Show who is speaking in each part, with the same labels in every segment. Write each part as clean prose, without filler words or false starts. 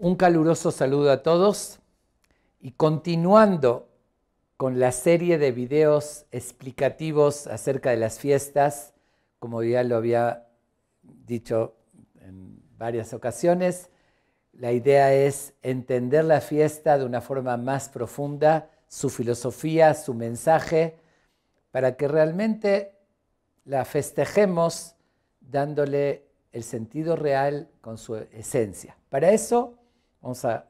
Speaker 1: Un caluroso saludo a todos y continuando con la serie de videos explicativos acerca de las fiestas, como ya lo había dicho en varias ocasiones, la idea es entender la fiesta de una forma más profunda, su filosofía, su mensaje, para que realmente la festejemos dándole el sentido real con su esencia. Para eso vamos a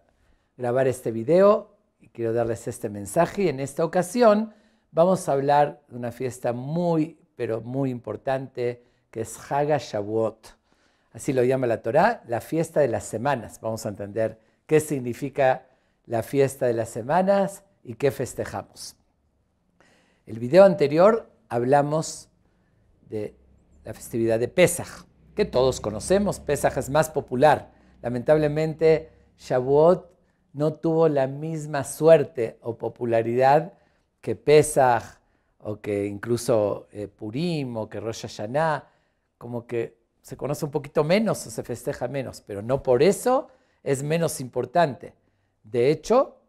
Speaker 1: grabar este video y quiero darles este mensaje. Y en esta ocasión vamos a hablar de una fiesta muy, pero muy importante que es Hag HaShavuot. Así lo llama la Torá, la fiesta de las semanas. Vamos a entender qué significa la fiesta de las semanas y qué festejamos. El video anterior hablamos de la festividad de Pesaj, que todos conocemos. Pesaj es más popular. Lamentablemente, Shavuot no tuvo la misma suerte o popularidad que Pesaj, o que incluso Purim, o que Rosh Hashanah, como que se conoce un poquito menos o se festeja menos, pero no por eso es menos importante. De hecho,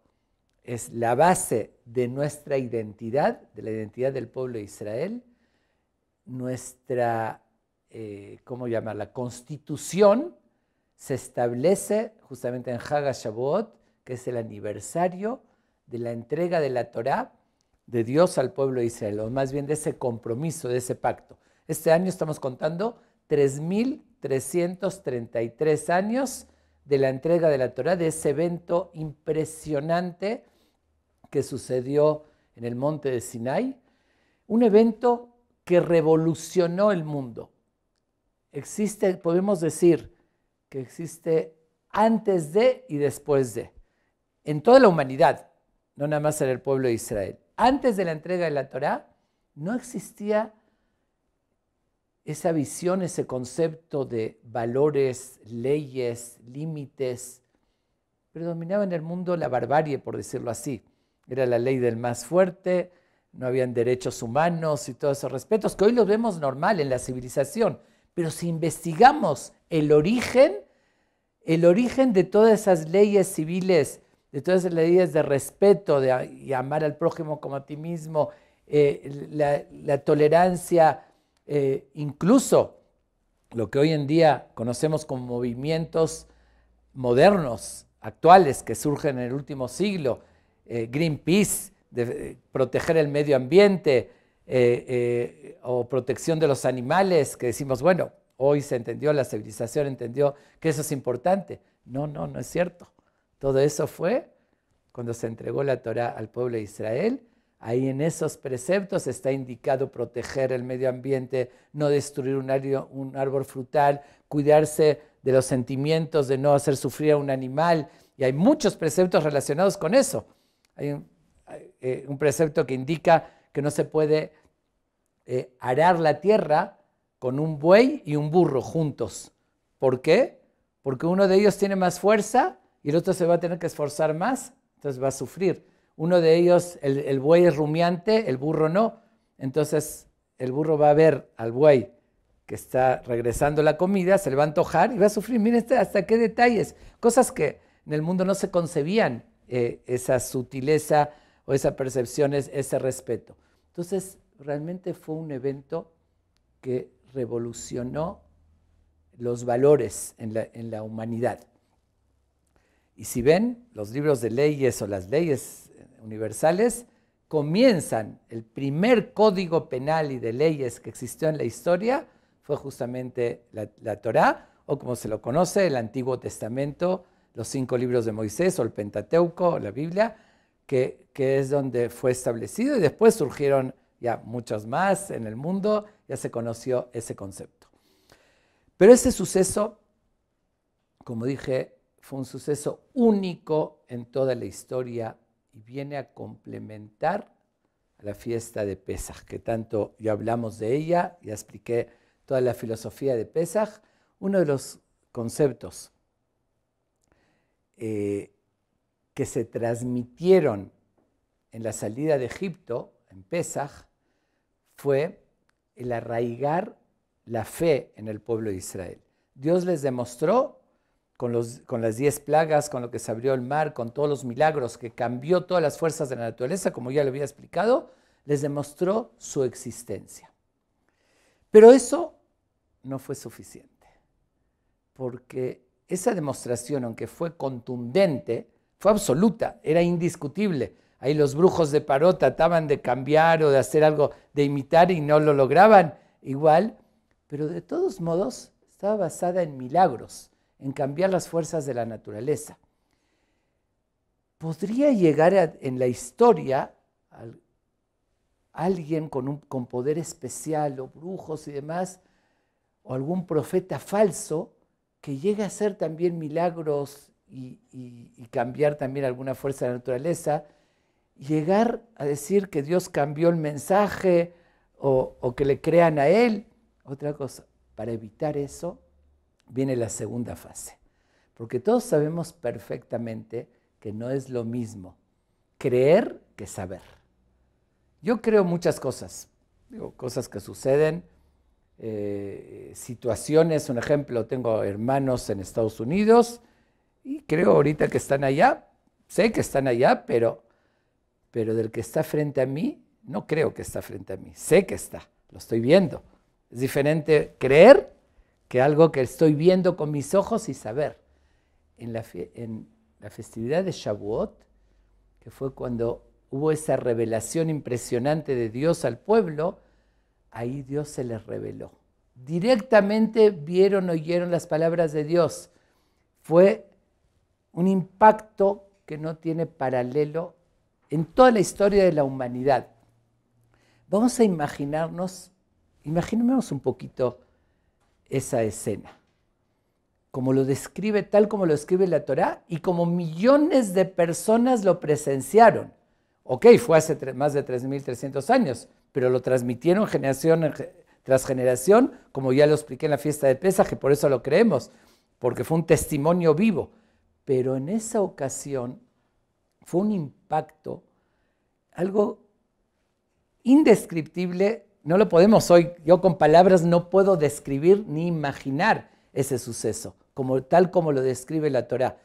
Speaker 1: es la base de nuestra identidad, de la identidad del pueblo de Israel, nuestra, ¿cómo llamarla? Constitución se establece justamente en Hag HaShavuot, que es el aniversario de la entrega de la Torá de Dios al pueblo de Israel, o más bien de ese compromiso, de ese pacto. Este año estamos contando 3.333 años de la entrega de la Torá, de ese evento impresionante que sucedió en el monte de Sinai, un evento que revolucionó el mundo. Podemos decir que existe antes de y después de, en toda la humanidad, no nada más en el pueblo de Israel. Antes de la entrega de la Torá no existía esa visión, ese concepto de valores, leyes, límites. Predominaba en el mundo la barbarie, por decirlo así. Era la ley del más fuerte, no habían derechos humanos y todos esos respetos, que hoy los vemos normal en la civilización. Pero si investigamos el origen de todas esas leyes civiles, de todas esas leyes de respeto, de amar al prójimo como a ti mismo, la tolerancia, incluso lo que hoy en día conocemos como movimientos modernos, actuales, que surgen en el último siglo, Greenpeace, de proteger el medio ambiente, o protección de los animales, que decimos, bueno, hoy se entendió, la civilización entendió que eso es importante. No es cierto. Todo eso fue cuando se entregó la Torá al pueblo de Israel. Ahí en esos preceptos está indicado proteger el medio ambiente, no destruir un árbol frutal, cuidarse de los sentimientos, de no hacer sufrir a un animal. Y hay muchos preceptos relacionados con eso. Hay un precepto que indica que no se puede arar la tierra con un buey y un burro juntos. ¿Por qué? Porque uno de ellos tiene más fuerza y el otro se va a tener que esforzar más, entonces va a sufrir. Uno de ellos, el buey es rumiante, el burro no. Entonces el burro va a ver al buey que está regresando la comida, se le va a antojar y va a sufrir. Miren hasta qué detalles, cosas que en el mundo no se concebían, esa sutileza o esa percepción, ese respeto. Entonces realmente fue un evento que revolucionó los valores en la humanidad. Y si ven, los libros de leyes o las leyes universales comienzan, el primer código penal y de leyes que existió en la historia fue justamente la Torá, o como se lo conoce, el Antiguo Testamento, los 5 libros de Moisés, o el Pentateuco, o la Biblia, que es donde fue establecido, y después surgieron ya muchos más en el mundo, ya se conoció ese concepto. Pero ese suceso, como dije, fue un suceso único en toda la historia y viene a complementar a la fiesta de Pesaj, que tanto ya hablamos de ella, ya expliqué toda la filosofía de Pesaj. Uno de los conceptos que se transmitieron en la salida de Egipto, en Pesaj, fue el arraigar la fe en el pueblo de Israel. Dios les demostró con las 10 plagas, con lo que se abrió el mar, con todos los milagros, que cambió todas las fuerzas de la naturaleza, como ya lo había explicado, les demostró su existencia. Pero eso no fue suficiente, porque esa demostración, aunque fue contundente, fue absoluta, era indiscutible. Ahí los brujos de Paró trataban de cambiar o de hacer algo, de imitar y no lo lograban igual, pero de todos modos estaba basada en milagros, en cambiar las fuerzas de la naturaleza. Podría llegar en la historia alguien con poder especial o brujos y demás, o algún profeta falso que llegue a hacer también milagros y cambiar también alguna fuerza de la naturaleza, llegar a decir que Dios cambió el mensaje o que le crean a él. Otra cosa, para evitar eso viene la segunda fase, porque todos sabemos perfectamente que no es lo mismo creer que saber. Yo creo muchas cosas, cosas que suceden, situaciones. Un ejemplo, tengo hermanos en Estados Unidos y creo ahorita que están allá, sé que están allá, pero del que está frente a mí, no creo que está frente a mí, sé que está, lo estoy viendo. Es diferente creer que algo que estoy viendo con mis ojos y saber. En la festividad de Shavuot, que fue cuando hubo esa revelación impresionante de Dios al pueblo, ahí Dios se les reveló. Directamente vieron, oyeron las palabras de Dios. Fue un impacto que no tiene paralelo en toda la historia de la humanidad. Vamos a imaginemos un poquito esa escena, como lo describe, tal como lo describe la Torá y como millones de personas lo presenciaron. Ok, fue hace más de 3.300 años, pero lo transmitieron generación tras generación, como ya lo expliqué en la fiesta de Pesaj, que por eso lo creemos, porque fue un testimonio vivo. Pero en esa ocasión fue un impacto, algo indescriptible. No lo podemos hoy, yo con palabras no puedo describir ni imaginar ese suceso, tal como lo describe la Torá.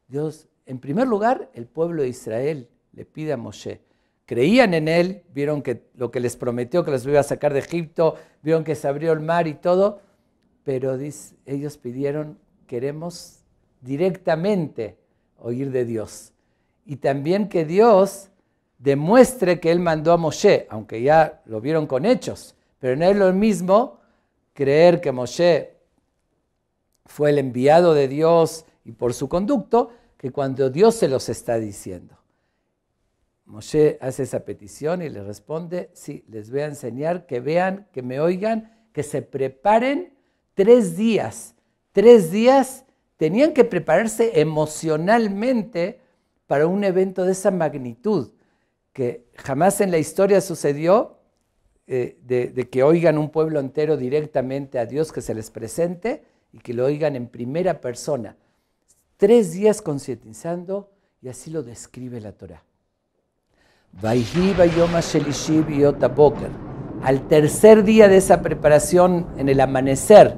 Speaker 1: Dios, en primer lugar, el pueblo de Israel le pide a Moshe. Creían en él, vieron que lo que les prometió, que los iba a sacar de Egipto, vieron que se abrió el mar y todo, pero ellos pidieron, queremos directamente oír de Dios. Y también que Dios demuestre que él mandó a Moshe, aunque ya lo vieron con hechos, pero no es lo mismo creer que Moshe fue el enviado de Dios y por su conducto, que cuando Dios se los está diciendo. Moshe hace esa petición y le responde, sí, les voy a enseñar, que vean, que me oigan, que se preparen 3 días. 3 días tenían que prepararse emocionalmente para un evento de esa magnitud, que jamás en la historia sucedió, de que oigan un pueblo entero directamente a Dios, que se les presente y que lo oigan en primera persona. 3 días concientizando, y así lo describe la Torá. Vayhi bayom hashelishi biyot haboker. Al tercer día de esa preparación, en el amanecer,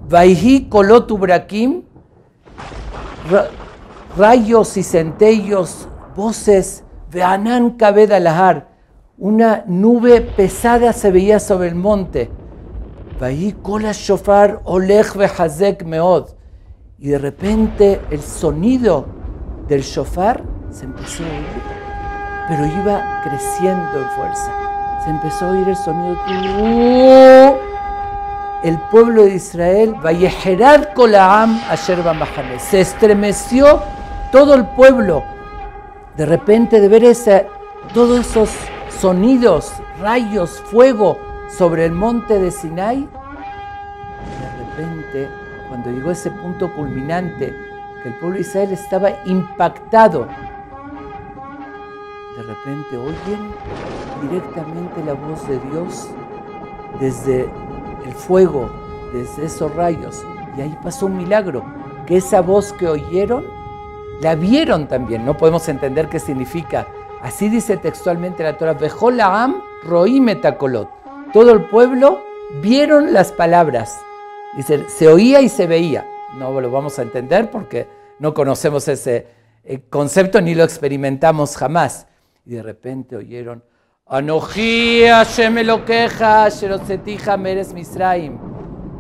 Speaker 1: Vayhi kolot ubrakim, rayos y centellos, voces, ve'anan kabed alahar, una nube pesada se veía sobre el monte. Vayhi kol hashofar olech vehazek meod. Y de repente el sonido del shofar se empezó a oír, pero iba creciendo en fuerza. Se empezó a oír el sonido. El pueblo de Israel, Vayeherad kol ha'am asher bamachane, se estremeció todo el pueblo. De repente, de ver todos esos sonidos, rayos, fuego sobre el monte de Sinai, de repente, cuando llegó ese punto culminante, que el pueblo de Israel estaba impactado, de repente oyen directamente la voz de Dios desde el fuego, desde esos rayos. Y ahí pasó un milagro, que esa voz que oyeron, la vieron también. No podemos entender qué significa. Así dice textualmente la Torah, Bejol ha'am roim et hakolot. Todo el pueblo vieron las palabras. Dice, se oía y se veía. no lo vamos a entender porque no conocemos ese concepto ni lo experimentamos jamás. Y de repente oyeron, Anoji Hashem Elokeja, Asher hotzeti me'eretz Misraim.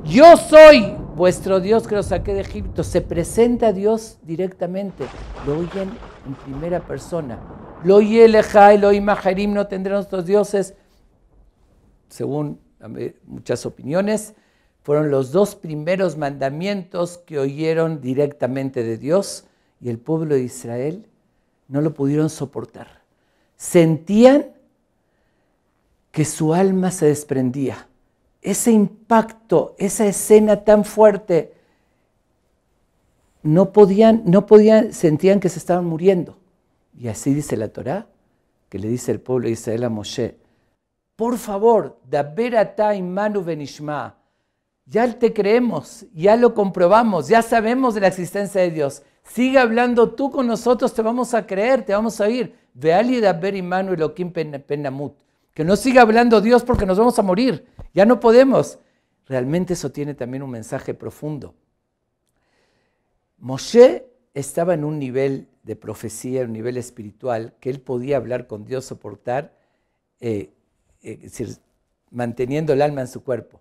Speaker 1: Yo soy vuestro Dios que los saqué de Egipto. Se presenta a Dios directamente. Lo oyen en primera persona. Lo oye Eleja, Elohim Aharim, no tendrán otros dioses. Según muchas opiniones, fueron los 2 primeros mandamientos que oyeron directamente de Dios y el pueblo de Israel no lo pudieron soportar. Sentían que su alma se desprendía. Ese impacto, esa escena tan fuerte, no podían, sentían que se estaban muriendo. Y así dice la Torá, que le dice el pueblo de Israel a Moshe, por favor, daber atá imanu venishma, ya te creemos, ya lo comprobamos, ya sabemos de la existencia de Dios. Sigue hablando tú con nosotros, te vamos a creer, te vamos a oír. Veali daber imanu elokim penamut. Que no siga hablando Dios porque nos vamos a morir, ya no podemos. Realmente eso tiene también un mensaje profundo. Moshe estaba en un nivel de profecía, un nivel espiritual, que él podía hablar con Dios, soportar, manteniendo el alma en su cuerpo.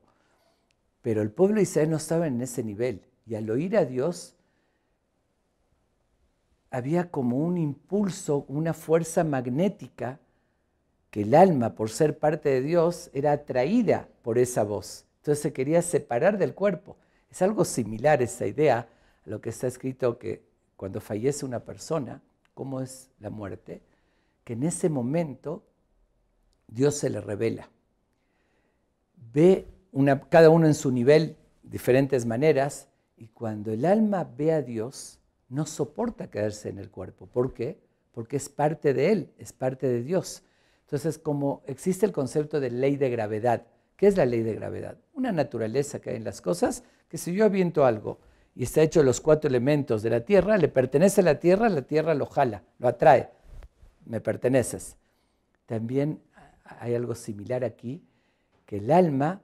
Speaker 1: Pero el pueblo de Israel no estaba en ese nivel. Y al oír a Dios, había como un impulso, una fuerza magnética, que el alma, por ser parte de Dios, era atraída por esa voz. Entonces se quería separar del cuerpo. Es algo similar esa idea a lo que está escrito que cuando fallece una persona, ¿cómo es la muerte? Que en ese momento Dios se le revela. Ve cada uno en su nivel, diferentes maneras, y cuando el alma ve a Dios, no soporta quedarse en el cuerpo. ¿Por qué? Porque es parte de Él, es parte de Dios. Entonces, como existe el concepto de ley de gravedad, ¿qué es la ley de gravedad? Una naturaleza que hay en las cosas, que si yo aviento algo y está hecho de los 4 elementos de la tierra, le pertenece a la tierra lo jala, lo atrae, me perteneces. También hay algo similar aquí, que el alma,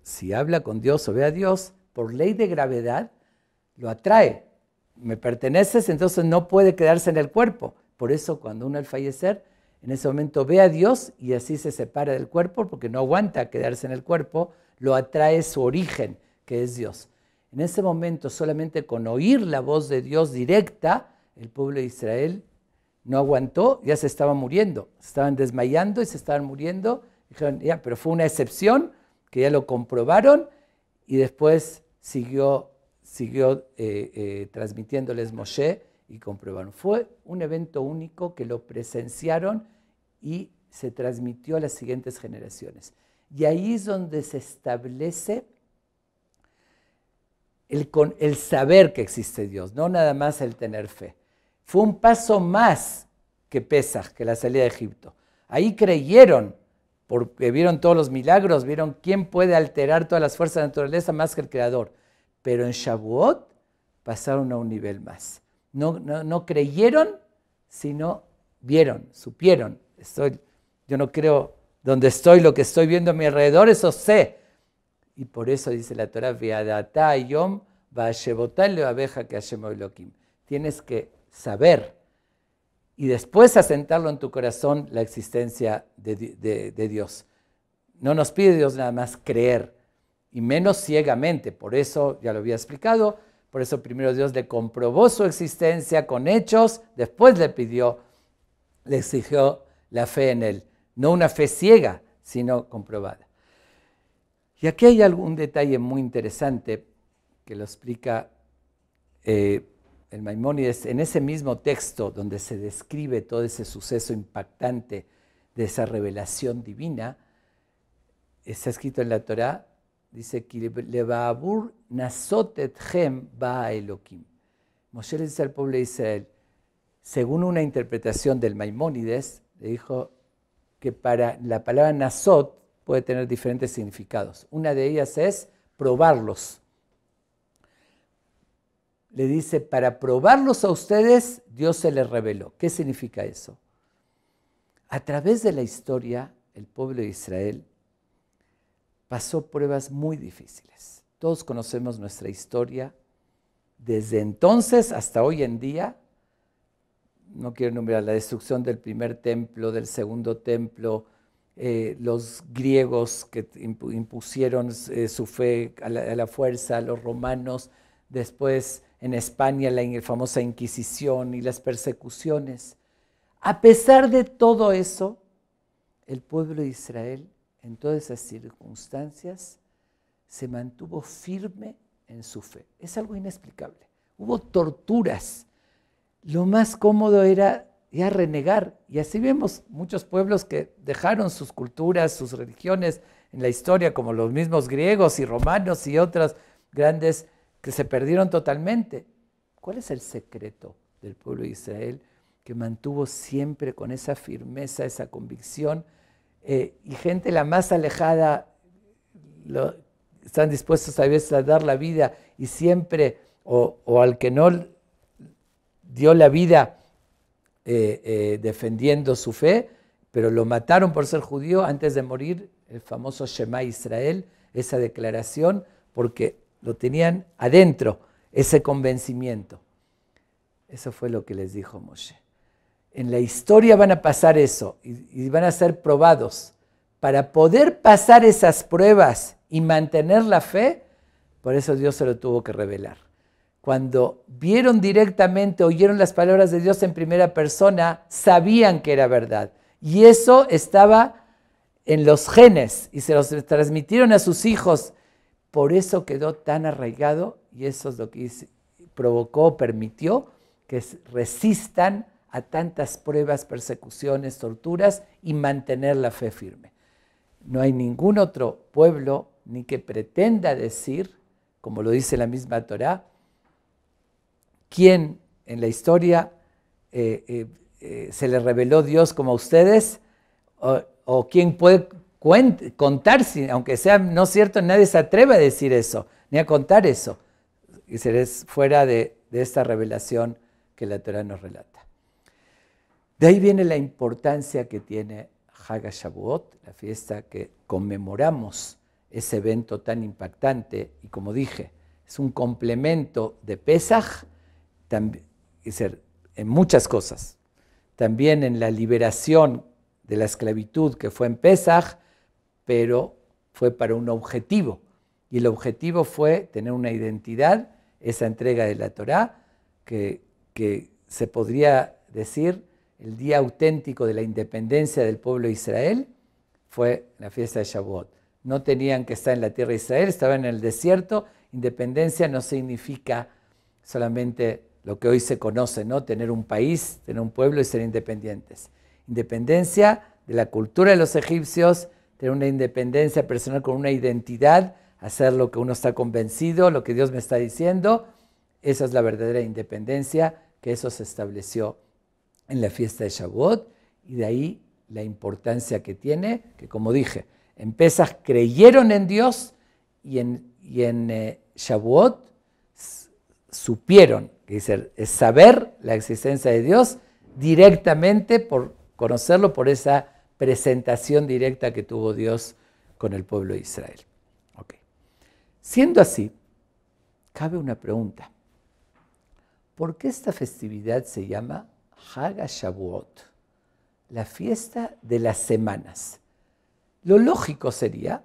Speaker 1: si habla con Dios o ve a Dios, por ley de gravedad, lo atrae. Me perteneces, entonces no puede quedarse en el cuerpo. Por eso cuando uno al fallecer, en ese momento ve a Dios y así se separa del cuerpo porque no aguanta quedarse en el cuerpo, lo atrae su origen, que es Dios. En ese momento, solamente con oír la voz de Dios directa, el pueblo de Israel no aguantó, ya se estaba muriendo, se estaban desmayando y se estaban muriendo. Dijeron, ya, pero fue una excepción, que ya lo comprobaron, y después siguió transmitiéndoles Moshe, y comprobaron. Fue un evento único que lo presenciaron y se transmitió a las siguientes generaciones. Y ahí es donde se establece el saber que existe Dios, no nada más el tener fe. Fue un paso más que Pesaj, que la salida de Egipto. Ahí creyeron, porque vieron todos los milagros, vieron quién puede alterar todas las fuerzas de la naturaleza más que el Creador. Pero en Shavuot pasaron a un nivel más. No creyeron, sino vieron, supieron. Yo no creo donde estoy, lo que estoy viendo a mi alrededor, eso sé. Y por eso dice la Torá, Ve'adata yom va'ashevotá le'abeja que Hashem Elokim. Tienes que saber y después asentarlo en tu corazón la existencia de Dios. No nos pide Dios nada más creer, y menos ciegamente. Por eso, ya lo había explicado, por eso primero Dios le comprobó su existencia con hechos, después le exigió la fe en Él. No una fe ciega, sino comprobada. Y aquí hay algún detalle muy interesante que lo explica el Maimónides en ese mismo texto donde se describe todo ese suceso impactante de esa revelación divina. Está escrito en la Torá, dice, Levaabur nasot etchem ba Elokim. Moshe le dice al pueblo de Israel, según una interpretación del Maimónides, le dijo que para la palabra nasot puede tener diferentes significados. Una de ellas es probarlos. Le dice, para probarlos a ustedes, Dios se les reveló. ¿Qué significa eso? A través de la historia, el pueblo de Israel pasó pruebas muy difíciles. Todos conocemos nuestra historia. Desde entonces hasta hoy en día, no quiero enumerar la destrucción del primer templo, del segundo templo, los griegos que impusieron su fe a la fuerza, los romanos, después en España la famosa Inquisición y las persecuciones. A pesar de todo eso, el pueblo de Israel, en todas esas circunstancias, se mantuvo firme en su fe. Es algo inexplicable. Hubo torturas. Lo más cómodo era ya renegar. Y así vemos muchos pueblos que dejaron sus culturas, sus religiones en la historia, como los mismos griegos y romanos y otros grandes que se perdieron totalmente. ¿Cuál es el secreto del pueblo de Israel que mantuvo siempre con esa firmeza, esa convicción? Y gente la más alejada están dispuestos a veces a dar la vida y siempre, o al que no dio la vida defendiendo su fe, pero lo mataron por ser judío antes de morir, el famoso Shema Israel, esa declaración, porque lo tenían adentro, ese convencimiento. Eso fue lo que les dijo Moshe. En la historia van a pasar eso y van a ser probados. Para poder pasar esas pruebas y mantener la fe, por eso Dios se lo tuvo que revelar. Cuando vieron directamente, oyeron las palabras de Dios en primera persona, sabían que era verdad. Y eso estaba en los genes y se los transmitieron a sus hijos. Por eso quedó tan arraigado y eso es lo que provocó, permitió que resistan a tantas pruebas, persecuciones, torturas y mantener la fe firme. No hay ningún otro pueblo ni que pretenda decir, como lo dice la misma Torá, quién en la historia se le reveló Dios como a ustedes, o quién puede contar, aunque sea no cierto, nadie se atreve a decir eso, ni a contar eso, y se es fuera de esta revelación que la Torá nos relata. De ahí viene la importancia que tiene Hag HaShavuot, la fiesta que conmemoramos ese evento tan impactante, y como dije, es un complemento de Pesaj, en muchas cosas. También en la liberación de la esclavitud que fue en Pesaj, pero fue para un objetivo. Y el objetivo fue tener una identidad, esa entrega de la Torá, que se podría decir el día auténtico de la independencia del pueblo de Israel, fue la fiesta de Shavuot. No tenían que estar en la tierra de Israel, estaban en el desierto. Independencia no significa solamente lo que hoy se conoce, ¿no? Tener un país, tener un pueblo y ser independientes. Independencia de la cultura de los egipcios, tener una independencia personal con una identidad, hacer lo que uno está convencido, lo que Dios me está diciendo. Esa es la verdadera independencia, que eso se estableció en la fiesta de Shavuot, y de ahí la importancia que tiene, que como dije, en Pesaj creyeron en Dios y en Shavuot supieron, que dice, es saber la existencia de Dios directamente por conocerlo, por esa presentación directa que tuvo Dios con el pueblo de Israel. Okay. Siendo así, cabe una pregunta. ¿Por qué esta festividad se llama Hag HaShavuot, la fiesta de las semanas? Lo lógico sería,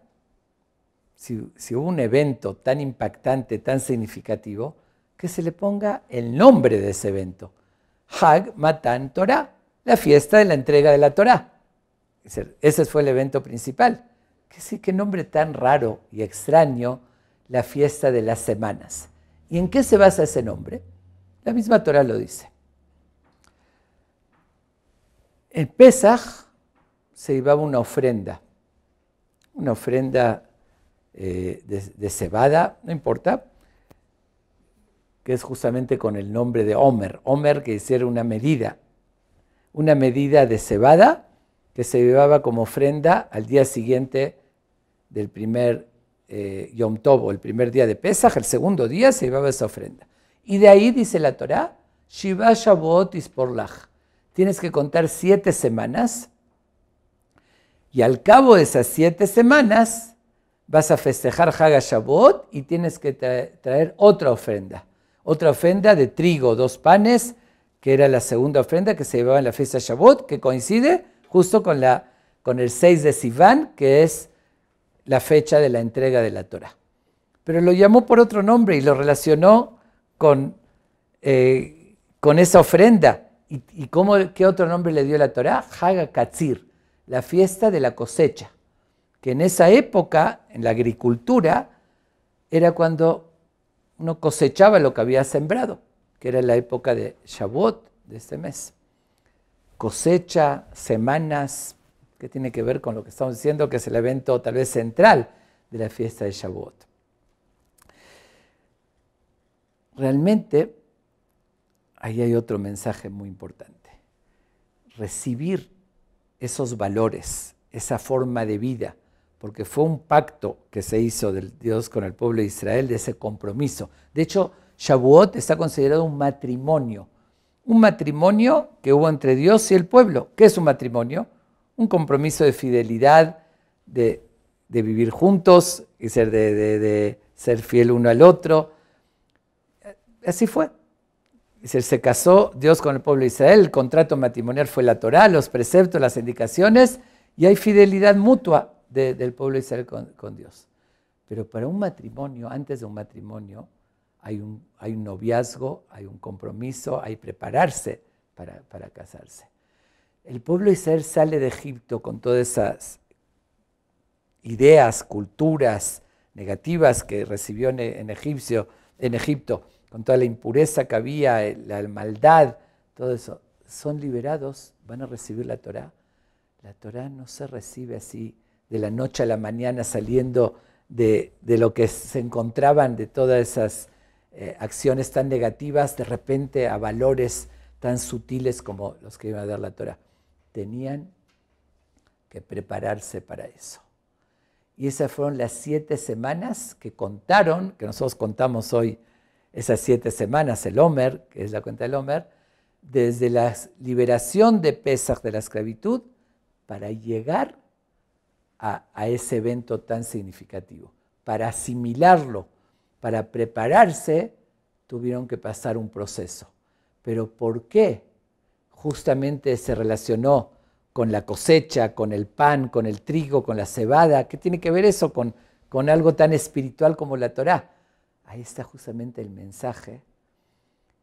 Speaker 1: si hubo un evento tan impactante, tan significativo, que se le ponga el nombre de ese evento. Hag Matan Torah, la fiesta de la entrega de la Torah. Ese fue el evento principal. ¿Qué nombre tan raro y extraño, la fiesta de las semanas? ¿Y en qué se basa ese nombre? La misma Torah lo dice. En Pesaj se llevaba una ofrenda de cebada, no importa, que es justamente con el nombre de Omer. Omer, que era una medida de cebada que se llevaba como ofrenda al día siguiente del primer Yom Tov, o el primer día de Pesaj, el segundo día se llevaba esa ofrenda. Y de ahí dice la Torá, Shiva Shavuot Isporlach. Tienes que contar 7 semanas, y al cabo de esas 7 semanas vas a festejar Hag Shavuot y tienes que traer otra ofrenda de trigo, 2 panes, que era la segunda ofrenda que se llevaba en la fiesta de Shavuot, que coincide justo con el 6 de Sivan, que es la fecha de la entrega de la Torá. Pero lo llamó por otro nombre y lo relacionó con esa ofrenda. ¿Y qué otro nombre le dio la Torá? Hag Katzir, la fiesta de la cosecha, que en esa época, en la agricultura, era cuando uno cosechaba lo que había sembrado, que era la época de Shavuot, de este mes. Cosecha, semanas, que tiene que ver con lo que estamos diciendo, que es el evento tal vez central de la fiesta de Shavuot. Realmente, ahí hay otro mensaje muy importante. Recibir esos valores, esa forma de vida, porque fue un pacto que se hizo de Dios con el pueblo de Israel, de ese compromiso. De hecho, Shavuot está considerado un matrimonio que hubo entre Dios y el pueblo. ¿Qué es un matrimonio? Un compromiso de fidelidad, de vivir juntos y de ser fiel uno al otro. Así fue. Se casó Dios con el pueblo de Israel, el contrato matrimonial fue la Torá, los preceptos, las indicaciones, y hay fidelidad mutua del pueblo de Israel con Dios. Pero para un matrimonio, antes de un matrimonio, hay un noviazgo, hay un compromiso, hay prepararse para casarse. El pueblo de Israel sale de Egipto con todas esas ideas, culturas negativas que recibió en Egipto, con toda la impureza que había, la maldad, todo eso. Son liberados, van a recibir la Torá. La Torá no se recibe así de la noche a la mañana, saliendo de lo que se encontraban, de todas esas acciones tan negativas, de repente a valores tan sutiles como los que iba a dar la Torá. Tenían que prepararse para eso. Y esas fueron las 7 semanas que contaron, que nosotros contamos hoy, esas 7 semanas, el Omer, que es la cuenta del Omer, desde la liberación de Pesach de la esclavitud para llegar a ese evento tan significativo. Para asimilarlo, para prepararse, tuvieron que pasar un proceso. ¿Pero por qué? Justamente se relacionó con la cosecha, con el pan, con el trigo, con la cebada. ¿Qué tiene que ver eso con algo tan espiritual como la Torá? Ahí está justamente el mensaje,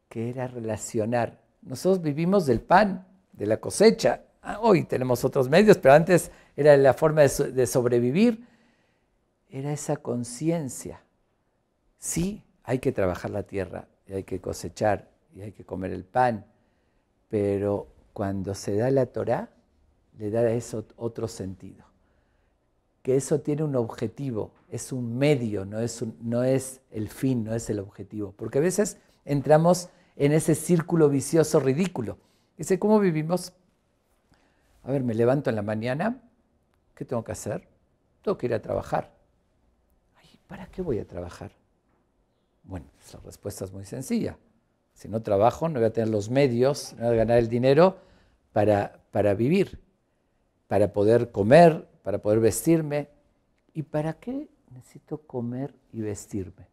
Speaker 1: que era relacionar. Nosotros vivimos del pan, de la cosecha. Hoy tenemos otros medios, pero antes era la forma de sobrevivir. Era esa conciencia. Sí, hay que trabajar la tierra, y hay que cosechar, y hay que comer el pan, pero cuando se da la Torá, le da a eso otro sentido. Que eso tiene un objetivo, es un medio, no es el fin, no es el objetivo. Porque a veces entramos en ese círculo vicioso ridículo. Dice, ¿cómo vivimos? A ver, me levanto en la mañana, ¿qué tengo que hacer? Tengo que ir a trabajar. Ay, ¿para qué voy a trabajar? Bueno, pues la respuesta es muy sencilla. Si no trabajo, no voy a tener los medios, no voy a ganar el dinero para vivir, para poder comer, para poder vestirme. ¿Y para qué necesito comer y vestirme?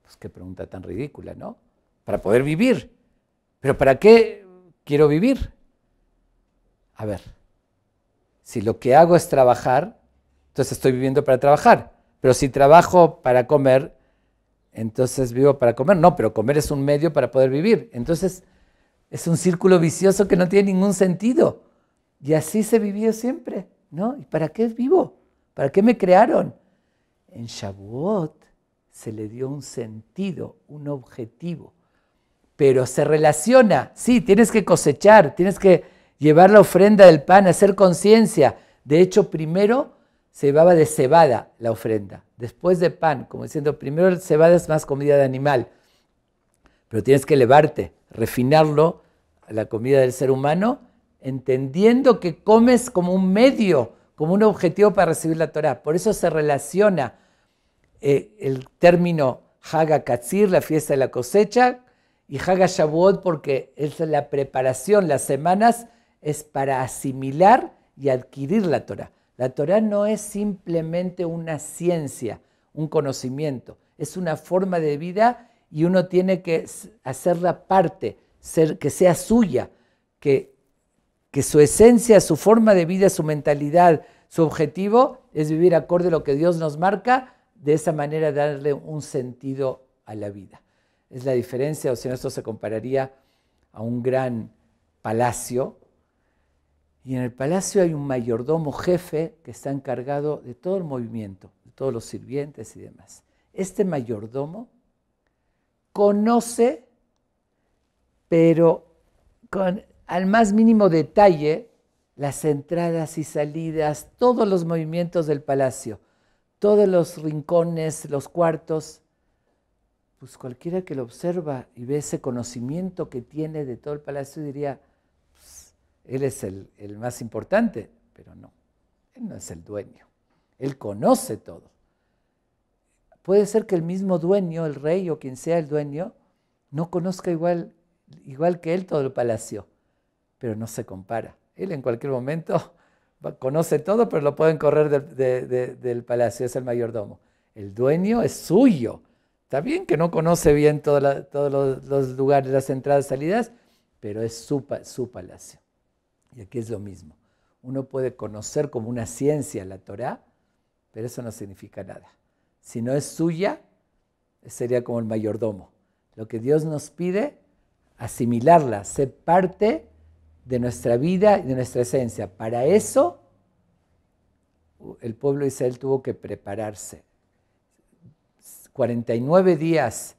Speaker 1: Pues qué pregunta tan ridícula, ¿no? Para poder vivir. ¿Pero para qué quiero vivir? A ver, si lo que hago es trabajar, entonces estoy viviendo para trabajar. Pero si trabajo para comer, entonces vivo para comer. No, pero comer es un medio para poder vivir. Entonces es un círculo vicioso que no tiene ningún sentido. Y así se vivió siempre, ¿no? ¿Y para qué vivo? ¿Para qué me crearon? En Shavuot se le dio un sentido, un objetivo. Pero se relaciona, sí, tienes que cosechar, tienes que llevar la ofrenda del pan, hacer conciencia. De hecho, primero se llevaba de cebada la ofrenda, después de pan, como diciendo, primero cebada es más comida de animal, pero tienes que elevarte, refinarlo a la comida del ser humano, entendiendo que comes como un medio, como un objetivo para recibir la Torá. Por eso se relaciona el término Hag HaKatzir, la fiesta de la cosecha, y Hag HaShavuot porque es la preparación, las semanas es para asimilar y adquirir la Torá. La Torá no es simplemente una ciencia, un conocimiento, es una forma de vida y uno tiene que hacerla parte, que sea suya, que su esencia, su forma de vida, su mentalidad, su objetivo es vivir acorde a lo que Dios nos marca, de esa manera darle un sentido a la vida. Es la diferencia, o si no, esto se compararía a un gran palacio, y en el palacio hay un mayordomo jefe que está encargado de todo el movimiento, de todos los sirvientes y demás. Este mayordomo conoce, pero al más mínimo detalle, las entradas y salidas, todos los movimientos del palacio, todos los rincones, los cuartos. Pues cualquiera que lo observa y ve ese conocimiento que tiene de todo el palacio diría, pues, él es el más importante, pero no, él no es el dueño, él conoce todo. Puede ser que el mismo dueño, el rey o quien sea el dueño, no conozca igual que él todo el palacio, pero no se compara. Él en cualquier momento conoce todo, pero lo pueden correr del palacio, es el mayordomo. El dueño es suyo. Está bien que no conoce bien todos los lugares, las entradas y salidas, pero es su palacio. Y aquí es lo mismo. Uno puede conocer como una ciencia la Torá, pero eso no significa nada. Si no es suya, sería como el mayordomo. Lo que Dios nos pide, asimilarla, ser parte de nuestra vida y de nuestra esencia. Para eso, el pueblo de Israel tuvo que prepararse. 49 días,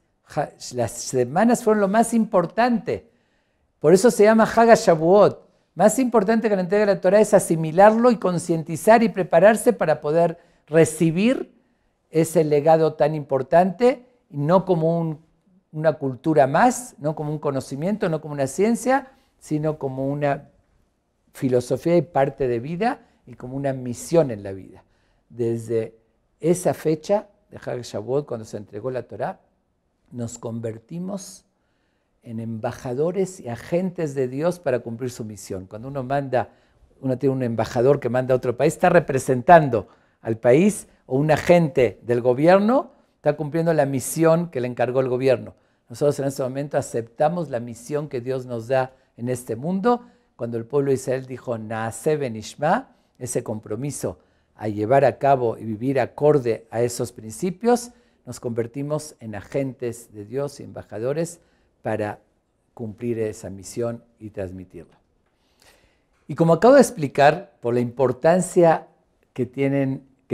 Speaker 1: las semanas fueron lo más importante. Por eso se llama Hag HaShavuot. Más importante que la entrega de la Torah es asimilarlo y concientizar y prepararse para poder recibir ese legado tan importante, y no como una cultura más, no como un conocimiento, no como una ciencia, sino como una filosofía y parte de vida y como una misión en la vida. Desde esa fecha de Hag Shavuot, cuando se entregó la Torá, nos convertimos en embajadores y agentes de Dios para cumplir su misión. Cuando uno tiene un embajador que manda a otro país, está representando al país, o un agente del gobierno está cumpliendo la misión que le encargó el gobierno. Nosotros en este momento aceptamos la misión que Dios nos da en este mundo. Cuando el pueblo de Israel dijo Naaseh Benishma, ese compromiso a llevar a cabo y vivir acorde a esos principios, nos convertimos en agentes de Dios y embajadores para cumplir esa misión y transmitirla. Y como acabo de explicar, por la importancia que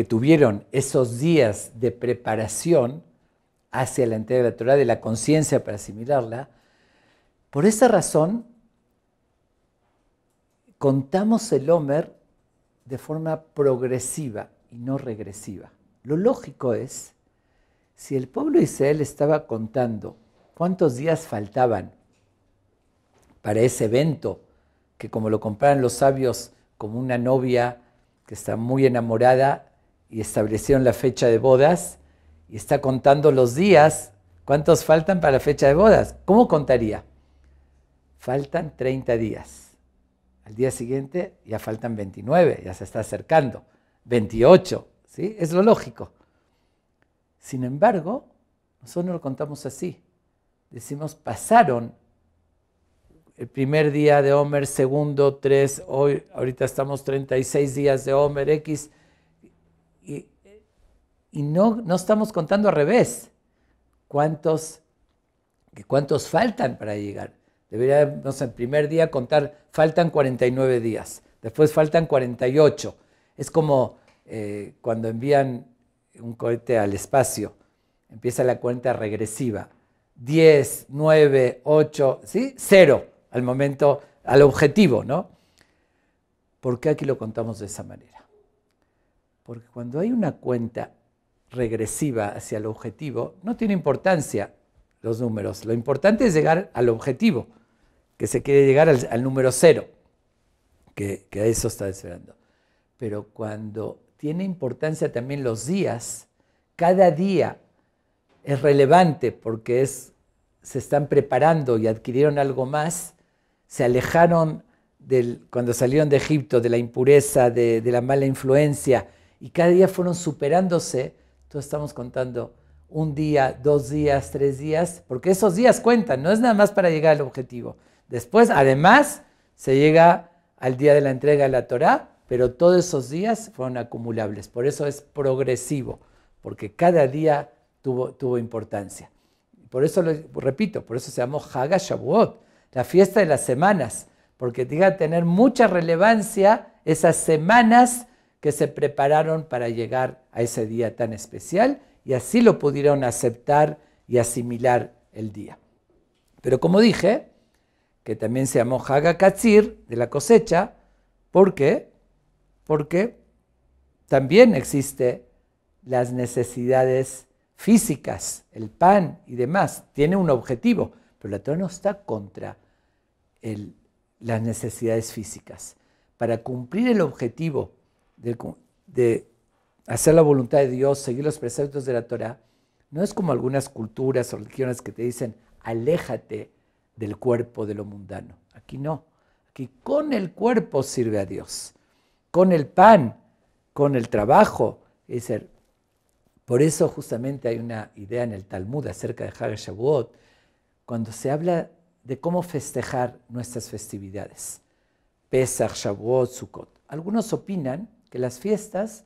Speaker 1: tuvieron esos días de preparación hacia la entrega de la Torá, de la conciencia para asimilarla, por esa razón contamos el Omer de forma progresiva y no regresiva. Lo lógico es, si el pueblo de Israel estaba contando cuántos días faltaban para ese evento, que como lo comparan los sabios como una novia que está muy enamorada y establecieron la fecha de bodas, y está contando los días, ¿cuántos faltan para la fecha de bodas? ¿Cómo contaría? Faltan 30 días. Al día siguiente ya faltan 29, ya se está acercando. 28, ¿sí? Es lo lógico. Sin embargo, nosotros no lo contamos así. Decimos, pasaron el primer día de Omer, segundo, 3, ahorita estamos 36 días de Omer, X, y no estamos contando al revés. ¿Cuántos faltan para llegar? Deberíamos el primer día contar, faltan 49 días, después faltan 48. Es como cuando envían un cohete al espacio, empieza la cuenta regresiva. 10, 9, 8, ¿sí? 0 al momento, al objetivo, ¿no? ¿Por qué aquí lo contamos de esa manera? Porque cuando hay una cuenta regresiva hacia el objetivo, no tiene importancia los números. Lo importante es llegar al objetivo, que se quiere llegar al número 0, que a eso está esperando. Pero cuando tiene importancia también los días, cada día es relevante porque se están preparando y adquirieron algo más, se alejaron cuando salieron de Egipto, de la impureza, de la mala influencia, y cada día fueron superándose. Entonces estamos contando 1 día, 2 días, 3 días, porque esos días cuentan, no es nada más para llegar al objetivo. Después, además, se llega al día de la entrega de la Torá, pero todos esos días fueron acumulables. Por eso es progresivo, porque cada día tuvo importancia. Por eso lo repito, por eso se llamó Hag HaShavuot, la fiesta de las semanas, porque llega a tener mucha relevancia esas semanas que se prepararon para llegar a ese día tan especial, y así lo pudieron aceptar y asimilar el día. Pero como dije, que también se llamó Hag HaKatzir, de la cosecha, ¿por qué? Porque también existen las necesidades físicas, el pan y demás, tiene un objetivo, pero la Torah no está contra las necesidades físicas. Para cumplir el objetivo de hacer la voluntad de Dios, seguir los preceptos de la Torah, no es como algunas culturas o religiones que te dicen, aléjate del cuerpo de lo mundano. Aquí no. Aquí con el cuerpo sirve a Dios, con el pan, con el trabajo. Es decir, por eso justamente hay una idea en el Talmud acerca de Hag HaShavuot, cuando se habla de cómo festejar nuestras festividades. Pesach, Shavuot, Sukkot. Algunos opinan que las fiestas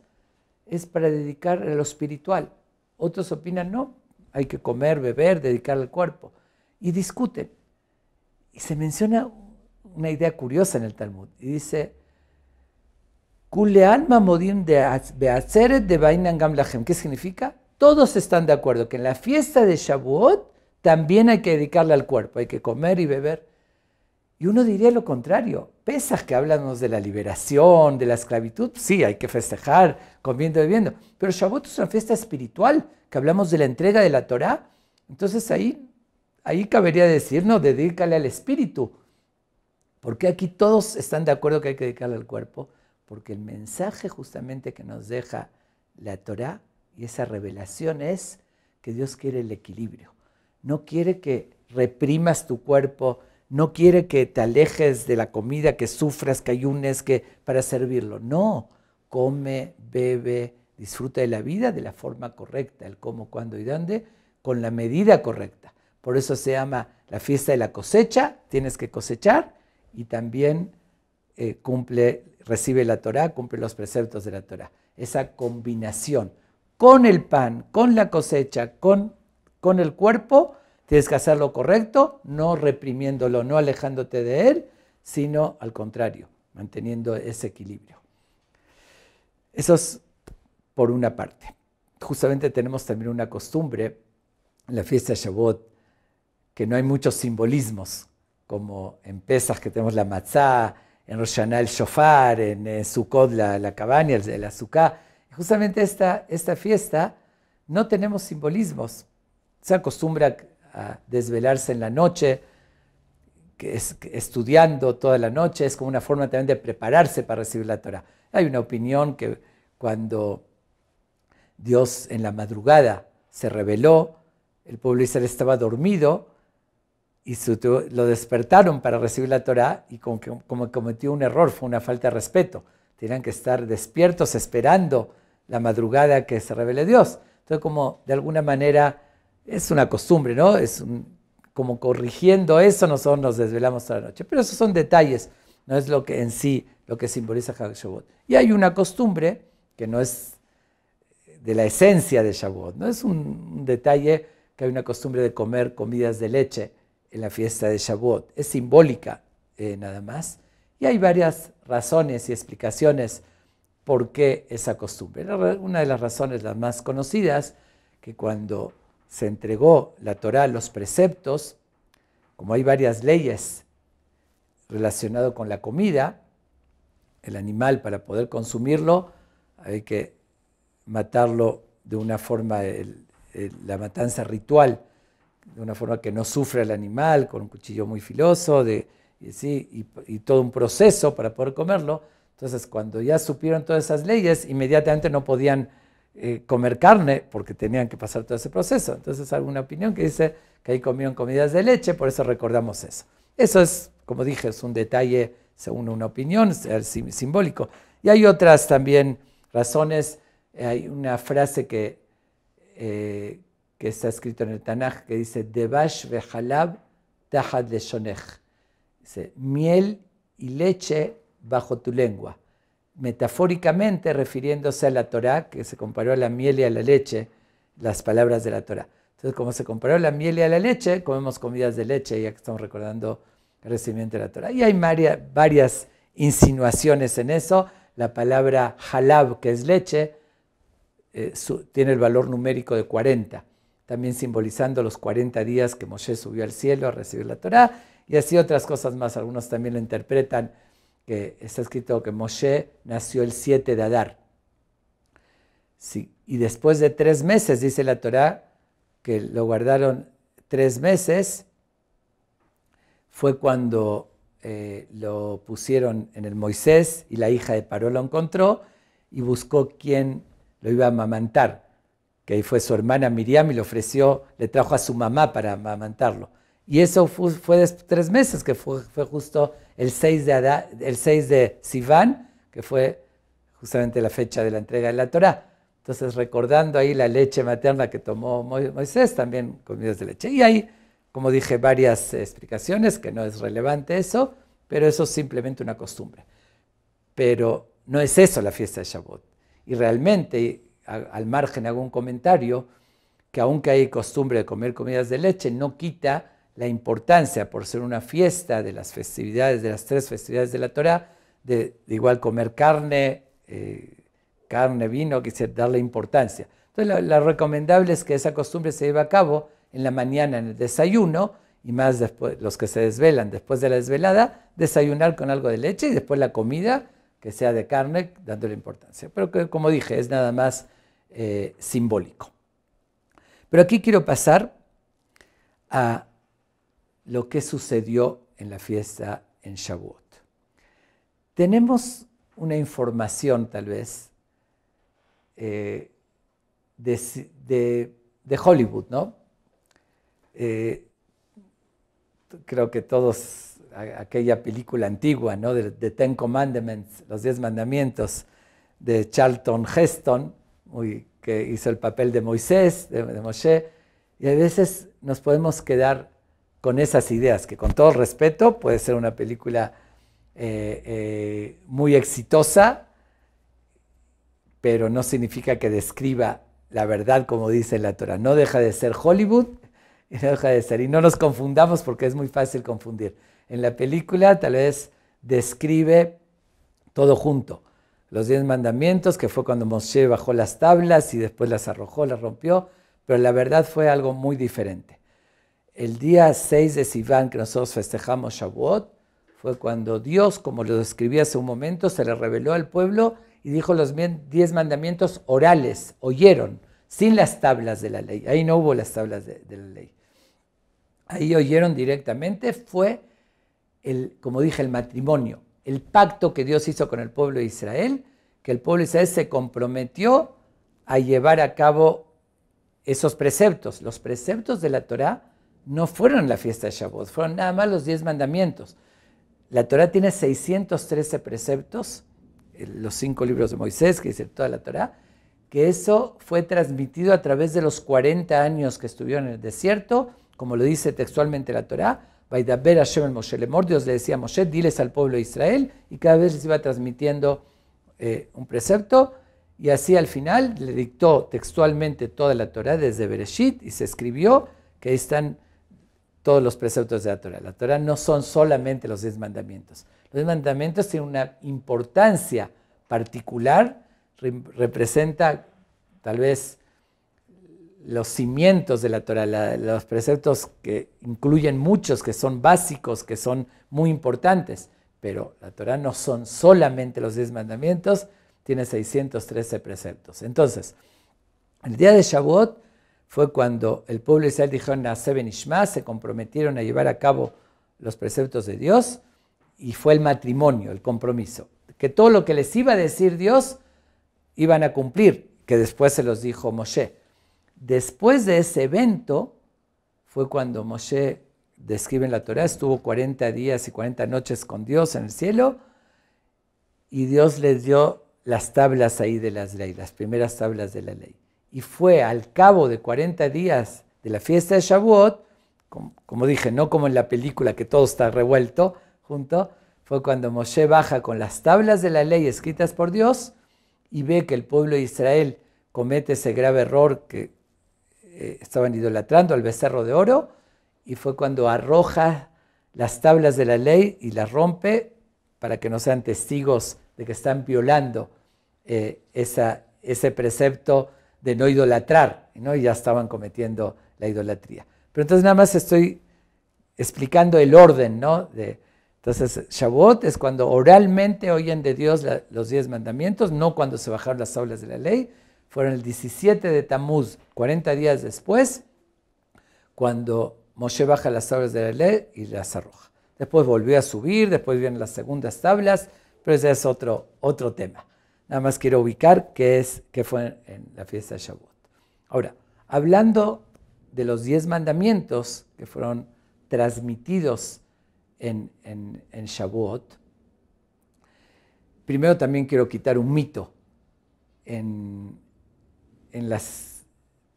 Speaker 1: es para dedicar a lo espiritual. Otros opinan no, hay que comer, beber, dedicar al cuerpo. Y discuten. Y se menciona una idea curiosa en el Talmud. Y dice, Kulean mamodim beatzeret de bainan gam lachem. ¿Qué significa? Todos están de acuerdo que en la fiesta de Shavuot también hay que dedicarle al cuerpo, hay que comer y beber. Y uno diría lo contrario. Pesaj, que hablamos de la liberación, de la esclavitud, sí, hay que festejar, comiendo y bebiendo. Pero Shavuot es una fiesta espiritual, que hablamos de la entrega de la Torá. Entonces ahí cabería decir, no, dedícale al espíritu. Porque aquí todos están de acuerdo que hay que dedicarle al cuerpo. Porque el mensaje justamente que nos deja la Torá y esa revelación es que Dios quiere el equilibrio. No quiere que reprimas tu cuerpo, no quiere que te alejes de la comida, que sufras, que ayunes, para servirlo. No, come, bebe, disfruta de la vida de la forma correcta, el cómo, cuándo y dónde, con la medida correcta. Por eso se llama la fiesta de la cosecha, tienes que cosechar y también recibe la Torá, cumple los preceptos de la Torá. Esa combinación con el pan, con la cosecha, con el cuerpo, tienes que hacer lo correcto, no reprimiéndolo, no alejándote de él, sino al contrario, manteniendo ese equilibrio. Eso es por una parte. Justamente tenemos también una costumbre en la fiesta de Shavuot, que no hay muchos simbolismos, como en Pesach que tenemos la matzá, en Rosh Hashanah el shofar, en Sukkot la cabaña, el azúcar. Justamente esta fiesta no tenemos simbolismos. Se acostumbra a desvelarse en la noche, estudiando toda la noche, es como una forma también de prepararse para recibir la Torah. Hay una opinión que cuando Dios en la madrugada se reveló, el pueblo de Israel estaba dormido y lo despertaron para recibir la Torah y como cometió un error, fue una falta de respeto. Tenían que estar despiertos esperando la madrugada que se revele Dios. Entonces, como de alguna manera es una costumbre, ¿no? Como corrigiendo eso, nosotros nos desvelamos toda la noche. Pero esos son detalles, no es lo que en sí, lo que simboliza Shavuot. Y hay una costumbre que no es de la esencia de Shavuot, no es un detalle que hay una costumbre de comer comidas de leche en la fiesta de Shavuot. Es simbólica nada más. Y hay varias razones y explicaciones por qué esa costumbre. Una de las razones, las más conocidas, que cuando se entregó la Torá, los preceptos, como hay varias leyes relacionadas con la comida, el animal para poder consumirlo, hay que matarlo de una forma, la matanza ritual, de una forma que no sufra el animal, con un cuchillo muy filoso, y todo un proceso para poder comerlo. Entonces, cuando ya supieron todas esas leyes, inmediatamente no podían comer carne porque tenían que pasar todo ese proceso. Entonces, hay alguna opinión que dice que ahí comían comidas de leche, por eso recordamos eso. Eso es, como dije, es un detalle según una opinión, es simbólico. Y hay otras también razones. Hay una frase que está escrita en el Tanaj que dice, Devash vejalab tahad leshonech. Dice, miel y leche bajo tu lengua. Metafóricamente refiriéndose a la Torá, que se comparó a la miel y a la leche, las palabras de la Torá. Entonces, como se comparó a la miel y a la leche, comemos comidas de leche, ya que estamos recordando el recibimiento de la Torá. Y hay varias insinuaciones en eso. La palabra halab, que es leche, tiene el valor numérico de 40, también simbolizando los 40 días que Moshe subió al cielo a recibir la Torá, y así otras cosas más. Algunos también lo interpretan, que está escrito que Moshe nació el 7 de Adar. Sí, y después de 3 meses, dice la Torá, que lo guardaron 3 meses, fue cuando lo pusieron en el Moisés, y la hija de Paró lo encontró, y buscó quién lo iba a amamantar, que ahí fue su hermana Miriam, y le trajo a su mamá para amamantarlo. Y eso fue de 3 meses, que fue justo el 6 de Sivan, que fue justamente la fecha de la entrega de la Torá. Entonces, recordando ahí la leche materna que tomó Moisés, también comidas de leche. Y hay, como dije, varias explicaciones, que no es relevante eso, pero eso es simplemente una costumbre. Pero no es eso la fiesta de Shavuot. Y realmente, al margen hago un comentario, que aunque hay costumbre de comer comidas de leche, no quita la importancia, por ser una fiesta de las festividades, de las 3 festividades de la Torá, de igual comer carne, vino, quisiera darle importancia. Entonces, lo recomendable es que esa costumbre se lleve a cabo en la mañana en el desayuno, y más después, los que se desvelan después de la desvelada, desayunar con algo de leche, y después la comida, que sea de carne, dándole importancia. Pero que, como dije, es nada más simbólico. Pero aquí quiero pasar a lo que sucedió en la fiesta en Shavuot. Tenemos una información, tal vez, de Hollywood, ¿no? Creo que todos, aquella película antigua, ¿no? de Ten Commandments, los 10 mandamientos, de Charlton Heston, que hizo el papel de Moisés, de Moshe, y a veces nos podemos quedar con esas ideas, que con todo respeto puede ser una película muy exitosa, pero no significa que describa la verdad como dice la Torah. No deja de ser Hollywood, y no deja de ser. Y no nos confundamos, porque es muy fácil confundir. En la película tal vez describe todo junto. Los 10 mandamientos, que fue cuando Moshe bajó las tablas y después las arrojó, las rompió, pero la verdad fue algo muy diferente. El día 6 de Sivan, que nosotros festejamos Shavuot, fue cuando Dios, como lo describí hace un momento, se le reveló al pueblo y dijo los 10 mandamientos orales, oyeron, sin las tablas de la ley. Ahí no hubo las tablas de la ley. Ahí oyeron directamente, fue, como dije, el matrimonio, el pacto que Dios hizo con el pueblo de Israel, que el pueblo de Israel se comprometió a llevar a cabo esos preceptos. Los preceptos de la Torá no fueron la fiesta de Shavuot, fueron nada más los 10 mandamientos. La Torá tiene 613 preceptos, los 5 libros de Moisés, que dice toda la Torá, que eso fue transmitido a través de los 40 años que estuvieron en el desierto, como lo dice textualmente la Torá. Vaidaber Hashem el Moshe lemor, Dios le decía a Moshe, diles al pueblo de Israel, y cada vez les iba transmitiendo un precepto, y así al final le dictó textualmente toda la Torá desde Bereshit, y se escribió que ahí están todos los preceptos de la Torá. La Torá no son solamente los 10 mandamientos. Los 10 mandamientos tienen una importancia particular, representa tal vez los cimientos de la Torá, los preceptos que incluyen muchos, que son básicos, que son muy importantes, pero la Torá no son solamente los 10 mandamientos, tiene 613 preceptos. Entonces, el día de Shavuot fue cuando el pueblo de Israel dijo Naaseh Benishma, se comprometieron a llevar a cabo los preceptos de Dios, y fue el matrimonio, el compromiso, que todo lo que les iba a decir Dios iban a cumplir, que después se los dijo Moshe. Después de ese evento fue cuando Moshe describe en la Torá, estuvo 40 días y 40 noches con Dios en el cielo, y Dios les dio las tablas ahí de las leyes, las primeras tablas de la ley. Y fue al cabo de 40 días de la fiesta de Shavuot, como dije, no como en la película que todo está revuelto junto, fue cuando Moshe baja con las tablas de la ley escritas por Dios y ve que el pueblo de Israel comete ese grave error que estaban idolatrando al becerro de oro, y fue cuando arroja las tablas de la ley y las rompe para que no sean testigos de que están violando ese precepto de no idolatrar, ¿no? Y ya estaban cometiendo la idolatría. Pero entonces nada más estoy explicando el orden, ¿no? Entonces Shavuot es cuando oralmente oyen de Dios los 10 mandamientos, no cuando se bajaron las tablas de la ley. Fueron el 17 de Tamuz, 40 días después, cuando Moshe baja las tablas de la ley y las arroja. Después volvió a subir, después vienen las segundas tablas, pero ese es otro tema. Nada más quiero ubicar qué fue en la fiesta de Shavuot. Ahora, hablando de los 10 mandamientos que fueron transmitidos en Shavuot, primero también quiero quitar un mito. En las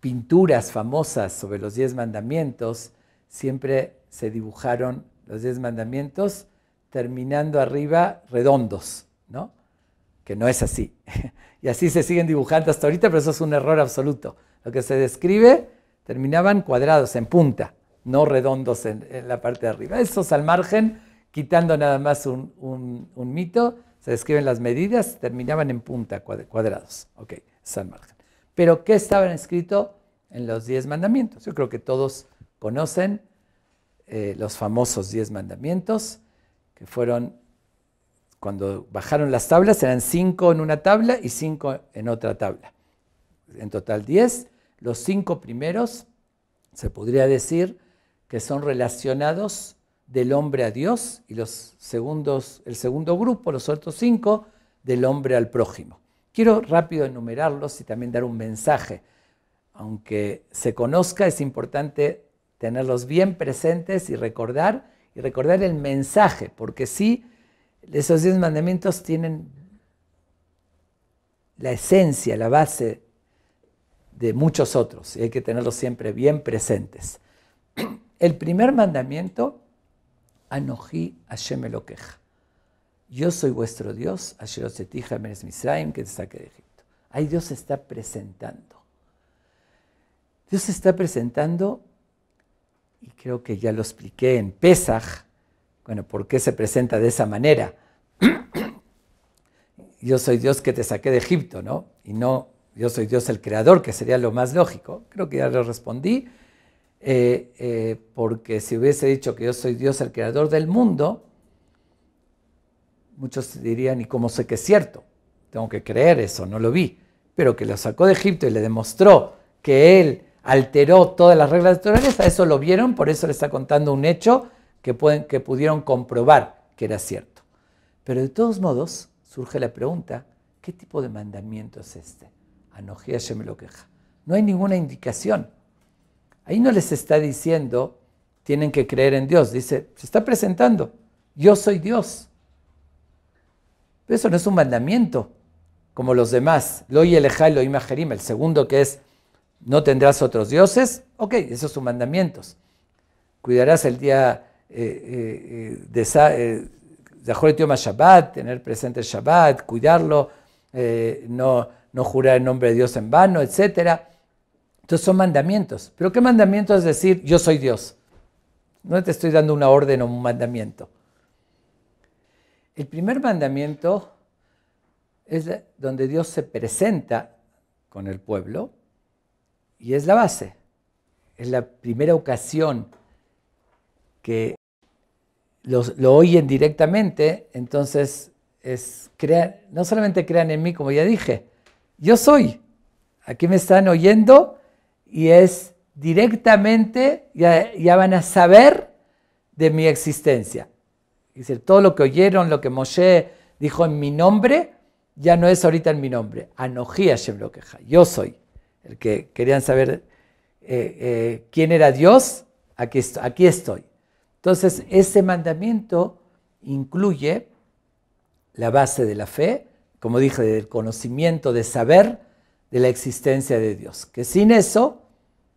Speaker 1: pinturas famosas sobre los 10 mandamientos, siempre se dibujaron los 10 mandamientos terminando arriba redondos, ¿no? Que no es así. Y así se siguen dibujando hasta ahorita, pero eso es un error absoluto. Lo que se describe terminaban cuadrados, en punta, no redondos en la parte de arriba. Esos al margen, quitando nada más un mito, se describen las medidas, terminaban en punta, cuadrados. Ok, es al margen. Pero, ¿qué estaba escrito en los 10 mandamientos? Yo creo que todos conocen los famosos 10 mandamientos, que fueron, cuando bajaron las tablas, eran 5 en una tabla y 5 en otra tabla. En total 10. Los 5 primeros, se podría decir que son relacionados del hombre a Dios, y el segundo grupo, los otros 5, del hombre al prójimo. Quiero rápido enumerarlos y también dar un mensaje. Aunque se conozca, es importante tenerlos bien presentes y recordar el mensaje, porque sí, esos 10 mandamientos tienen la esencia, la base de muchos otros, y hay que tenerlos siempre bien presentes. El primer mandamiento, Anoji Hashem Elokeja. Yo soy vuestro Dios, Asher Hotzetija Meretz Misraim, que te saqué de Egipto. Ahí Dios se está presentando. Dios se está presentando, y creo que ya lo expliqué en Pesaj, bueno, ¿por qué se presenta de esa manera? Yo soy Dios que te saqué de Egipto, ¿no? Y no, yo soy Dios el creador, que sería lo más lógico. Creo que ya lo respondí, porque si hubiese dicho que yo soy Dios el creador del mundo, muchos dirían, ¿y cómo sé que es cierto? Tengo que creer eso, no lo vi. Pero que lo sacó de Egipto y le demostró que él alteró todas las reglas naturales, a eso lo vieron, por eso le está contando un hecho que pudieron comprobar que era cierto. Pero de todos modos, surge la pregunta, ¿qué tipo de mandamiento es este? Anoji Hashem Elokeja. No hay ninguna indicación. Ahí no les está diciendo, tienen que creer en Dios. Dice, se está presentando, yo soy Dios. Pero eso no es un mandamiento, como los demás. Lo Yelejá y lo Imajerim, el segundo, que es, no tendrás otros dioses. Ok, esos son mandamientos. Cuidarás el día de Zahoret Yom HaShabbat, tener presente el Shabbat, cuidarlo, no jurar en nombre de Dios en vano, etc. Entonces son mandamientos. ¿Pero qué mandamiento es decir, yo soy Dios? No te estoy dando una orden o un mandamiento. El primer mandamiento es donde Dios se presenta con el pueblo y es la base. Es la primera ocasión que lo oyen directamente, entonces no solamente crean en mí, como ya dije, yo soy. Aquí me están oyendo y es directamente, ya van a saber de mi existencia. Es decir, todo lo que oyeron, lo que Moshe dijo en mi nombre, ya no es ahorita en mi nombre. Anoji Hashem Elokeja. Yo soy. El que querían saber quién era Dios, aquí estoy. Entonces, ese mandamiento incluye la base de la fe, como dije, del conocimiento, de saber de la existencia de Dios. Que sin eso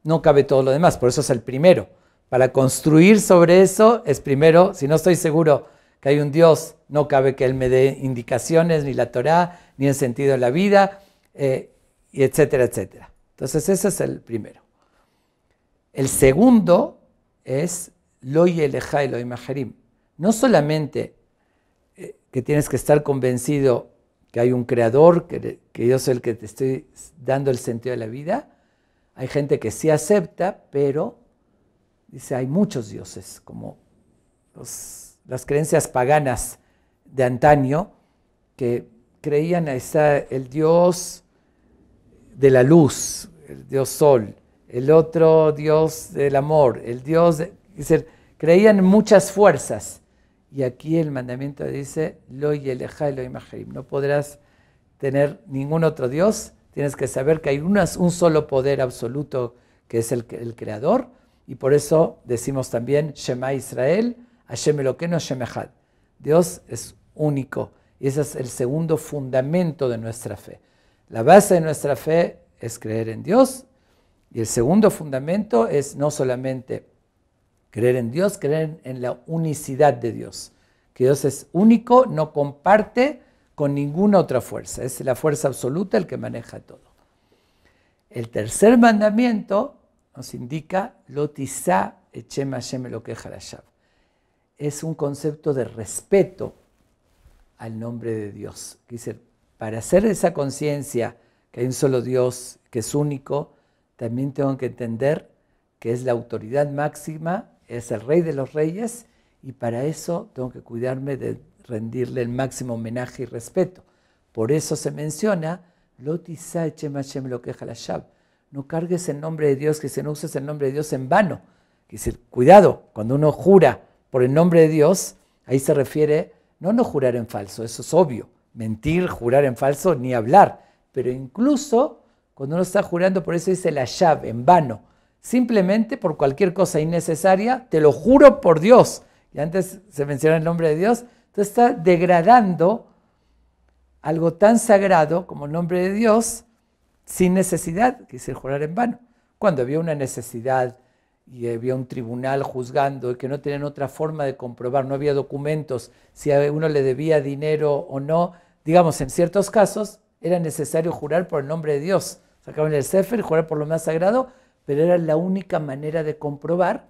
Speaker 1: no cabe todo lo demás, por eso es el primero. Para construir sobre eso es primero, si no estoy seguro que hay un Dios, no cabe que Él me dé indicaciones, ni la Torá, ni el sentido de la vida, y etcétera, etcétera. Entonces ese es el primero. El segundo es Lo yeleja Elohim acherim. No solamente que tienes que estar convencido que hay un creador, que yo soy el que te estoy dando el sentido de la vida. Hay gente que sí acepta, pero dice, hay muchos dioses, como las creencias paganas de antaño, que creían el Dios de la luz, el Dios sol, el otro Dios del amor, el Dios de... creían en muchas fuerzas. Y aquí el mandamiento dice, Lo yeleja Elohim acherim. No podrás tener ningún otro Dios. Tienes que saber que hay un solo poder absoluto que es el creador. Y por eso decimos también, Shema Israel, Hashem Elokeinu, Hashem Echad. Dios es único. Y ese es el segundo fundamento de nuestra fe. La base de nuestra fe es creer en Dios. Y el segundo fundamento es no solamente creer en Dios, creer en la unicidad de Dios. Que Dios es único, no comparte con ninguna otra fuerza. Es la fuerza absoluta el que maneja todo. El tercer mandamiento nos indica, Lo tisá et shem Hashem Elokeja lashab. Es un concepto de respeto al nombre de Dios. Dice, para hacer esa conciencia que hay un solo Dios, que es único, también tengo que entender que es la autoridad máxima, es el Rey de los Reyes, y para eso tengo que cuidarme de rendirle el máximo homenaje y respeto. Por eso se menciona, Lo tisá et shem Hashem Elokeja lashab. No cargues el nombre de Dios, que no uses el nombre de Dios en vano. Es decir, cuidado, cuando uno jura por el nombre de Dios, ahí se refiere, no jurar en falso, eso es obvio. Mentir, jurar en falso, ni hablar. Pero incluso cuando uno está jurando, por eso dice la llave, en vano. Simplemente por cualquier cosa innecesaria, te lo juro por Dios. Y antes se menciona el nombre de Dios, entonces está degradando algo tan sagrado como el nombre de Dios, sin necesidad, que es el jurar en vano. Cuando había una necesidad y había un tribunal juzgando y que no tenían otra forma de comprobar, no había documentos, si a uno le debía dinero o no, digamos, en ciertos casos era necesario jurar por el nombre de Dios. Sacaban el Sefer y jurar por lo más sagrado, pero era la única manera de comprobar.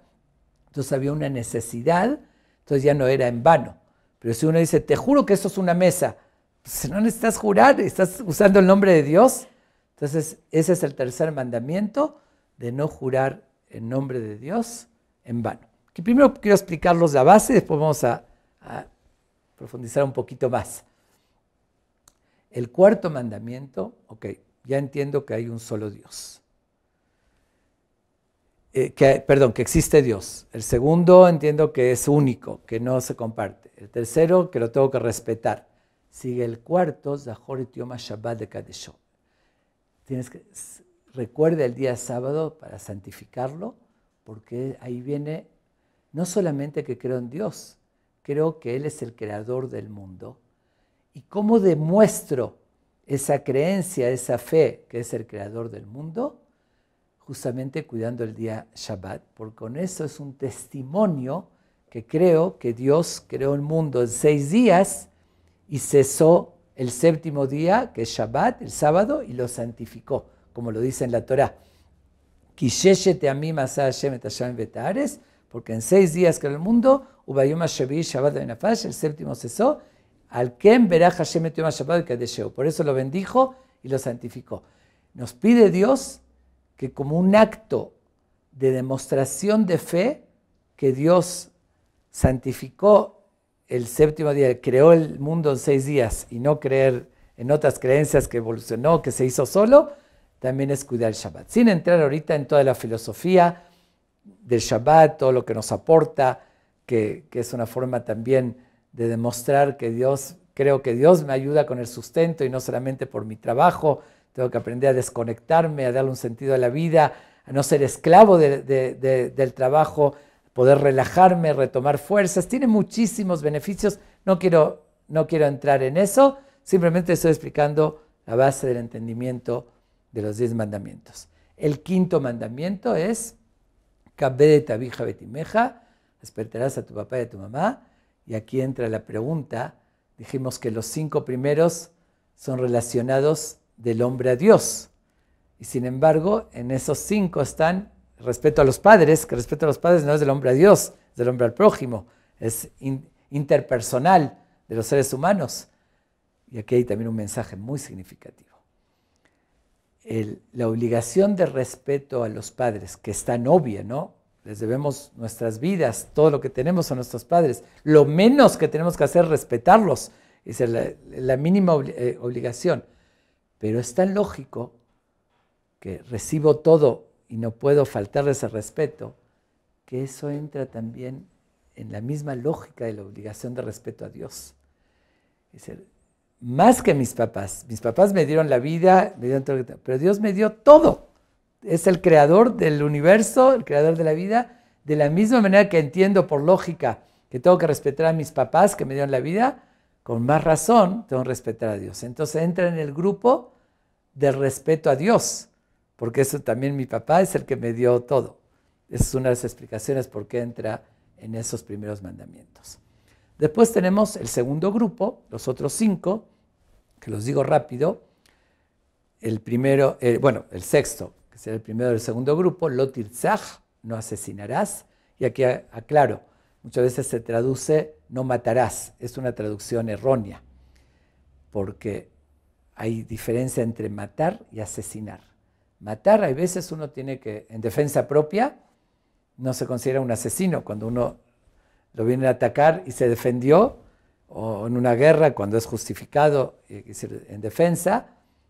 Speaker 1: Entonces había una necesidad, entonces ya no era en vano. Pero si uno dice, te juro que esto es una mesa, pues no necesitas jurar, estás usando el nombre de Dios. Entonces, ese es el tercer mandamiento, de no jurar en nombre de Dios en vano. Que primero quiero explicarlos la base y después vamos a profundizar un poquito más. El cuarto mandamiento, ok, ya entiendo que hay un solo Dios. Que existe Dios. El segundo entiendo que es único, que no se comparte. El tercero, que lo tengo que respetar. Sigue el cuarto, Zahor et Yom HaShabbat de Kadesho. Recuerda el día sábado para santificarlo, porque ahí viene no solamente que creo en Dios, creo que Él es el creador del mundo. ¿Y cómo demuestro esa creencia, esa fe que es el creador del mundo? Justamente cuidando el día Shabbat, porque con eso es un testimonio que creo que Dios creó el mundo en 6 días y cesó el séptimo día, que es Shabbat, el sábado, y lo santificó, como lo dice en la Torá. Porque en 6 días creó el mundo, el séptimo cesó, por eso lo bendijo y lo santificó. Nos pide Dios que como un acto de demostración de fe, que Dios santificó el séptimo día, creó el mundo en 6 días y no creer en otras creencias que evolucionó, que se hizo solo, también es cuidar el Shabbat. Sin entrar ahorita en toda la filosofía del Shabbat, todo lo que nos aporta, que es una forma también de demostrar que creo que Dios me ayuda con el sustento y no solamente por mi trabajo. Tengo que aprender a desconectarme, a darle un sentido a la vida, a no ser esclavo del trabajo, poder relajarme, retomar fuerzas. Tiene muchísimos beneficios. No quiero entrar en eso. Simplemente estoy explicando la base del entendimiento de los 10 mandamientos. El quinto mandamiento es Kabed abija betimeja, respetarás a tu papá y a tu mamá. Y aquí entra la pregunta. Dijimos que los 5 primeros son relacionados del hombre a Dios. Y sin embargo, en esos 5 están respeto a los padres, que respeto a los padres no es del hombre a Dios, es del hombre al prójimo, es interpersonal de los seres humanos. Y aquí hay también un mensaje muy significativo. La obligación de respeto a los padres, que es tan obvia, ¿no? Les debemos nuestras vidas, todo lo que tenemos a nuestros padres. Lo menos que tenemos que hacer es respetarlos, es la mínima obligación. Pero es tan lógico que recibo todo y no puedo faltarles el respeto, que eso entra también en la misma lógica de la obligación de respeto a Dios. Es decir, más que mis papás me dieron la vida, pero Dios me dio todo. Es el creador del universo, el creador de la vida. De la misma manera que entiendo por lógica que tengo que respetar a mis papás que me dieron la vida, con más razón tengo que respetar a Dios. Entonces entra en el grupo del respeto a Dios, porque eso también mi papá es el que me dio todo. Esa es una de las explicaciones por qué entra en esos primeros mandamientos. Después tenemos el segundo grupo, los otros 5, que los digo rápido. El primero, el sexto, que será el primero del segundo grupo, lo tirzaj, no asesinarás. Y aquí aclaro, muchas veces se traduce no matarás. Es una traducción errónea, porque hay diferencia entre matar y asesinar. Matar, hay veces uno tiene que, en defensa propia, no se considera un asesino. Cuando uno lo viene a atacar y se defendió, o en una guerra, cuando es justificado, en defensa,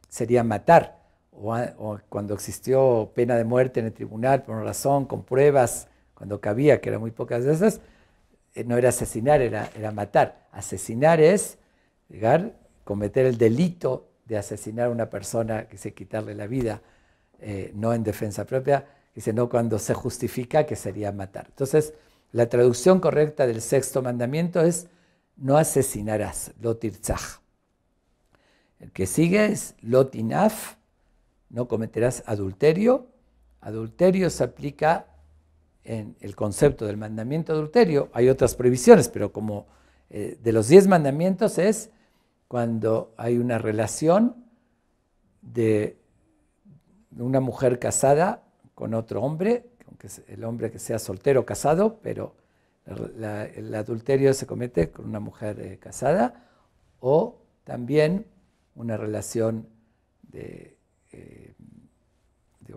Speaker 1: sería matar. O cuando existió pena de muerte en el tribunal por una razón, con pruebas, cuando cabía, que eran muy pocas veces, no era asesinar, era matar. Asesinar es cometer el delito de asesinar a una persona, que se quitarle la vida, no en defensa propia, sino cuando se justifica, que sería matar. Entonces, la traducción correcta del sexto mandamiento es no asesinarás, lo tirzaj. El que sigue es lo tinaf, no cometerás adulterio. Adulterio se aplica en el concepto del mandamiento adulterio. Hay otras prohibiciones, pero como de los 10 mandamientos es cuando hay una relación de una mujer casada con otro hombre, aunque el hombre que sea soltero o casado, pero el adulterio se comete con una mujer casada, o también una relación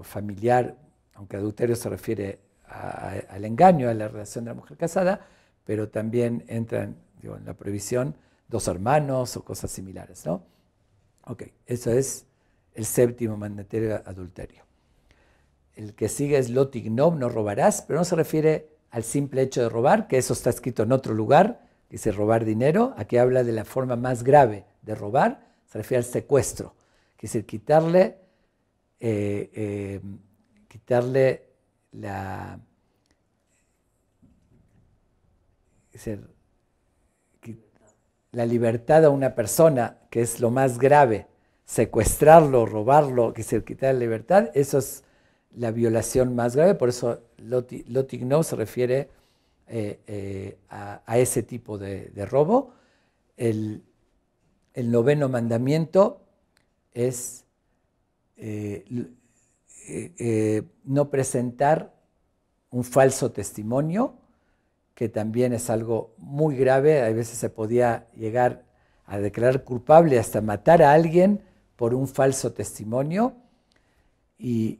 Speaker 1: familiar, aunque adulterio se refiere al engaño, a la relación de la mujer casada, pero también entran en la prohibición 2 hermanos o cosas similares, ¿no? Ok, eso es el séptimo mandatorio, adulterio. El que sigue es lo tignov, no robarás, pero no se refiere al simple hecho de robar, que eso está escrito en otro lugar, que dice robar dinero. Aquí habla de la forma más grave de robar, se refiere al secuestro, que es decir, quitarle la libertad a una persona, que es lo más grave. Secuestrarlo, robarlo, que es decir, quitar la libertad, eso es la violación más grave. Por eso lo tignov se refiere a ese tipo de robo. El noveno mandamiento es no presentar un falso testimonio, que también es algo muy grave. A veces se podía llegar a declarar culpable hasta matar a alguien por un falso testimonio, y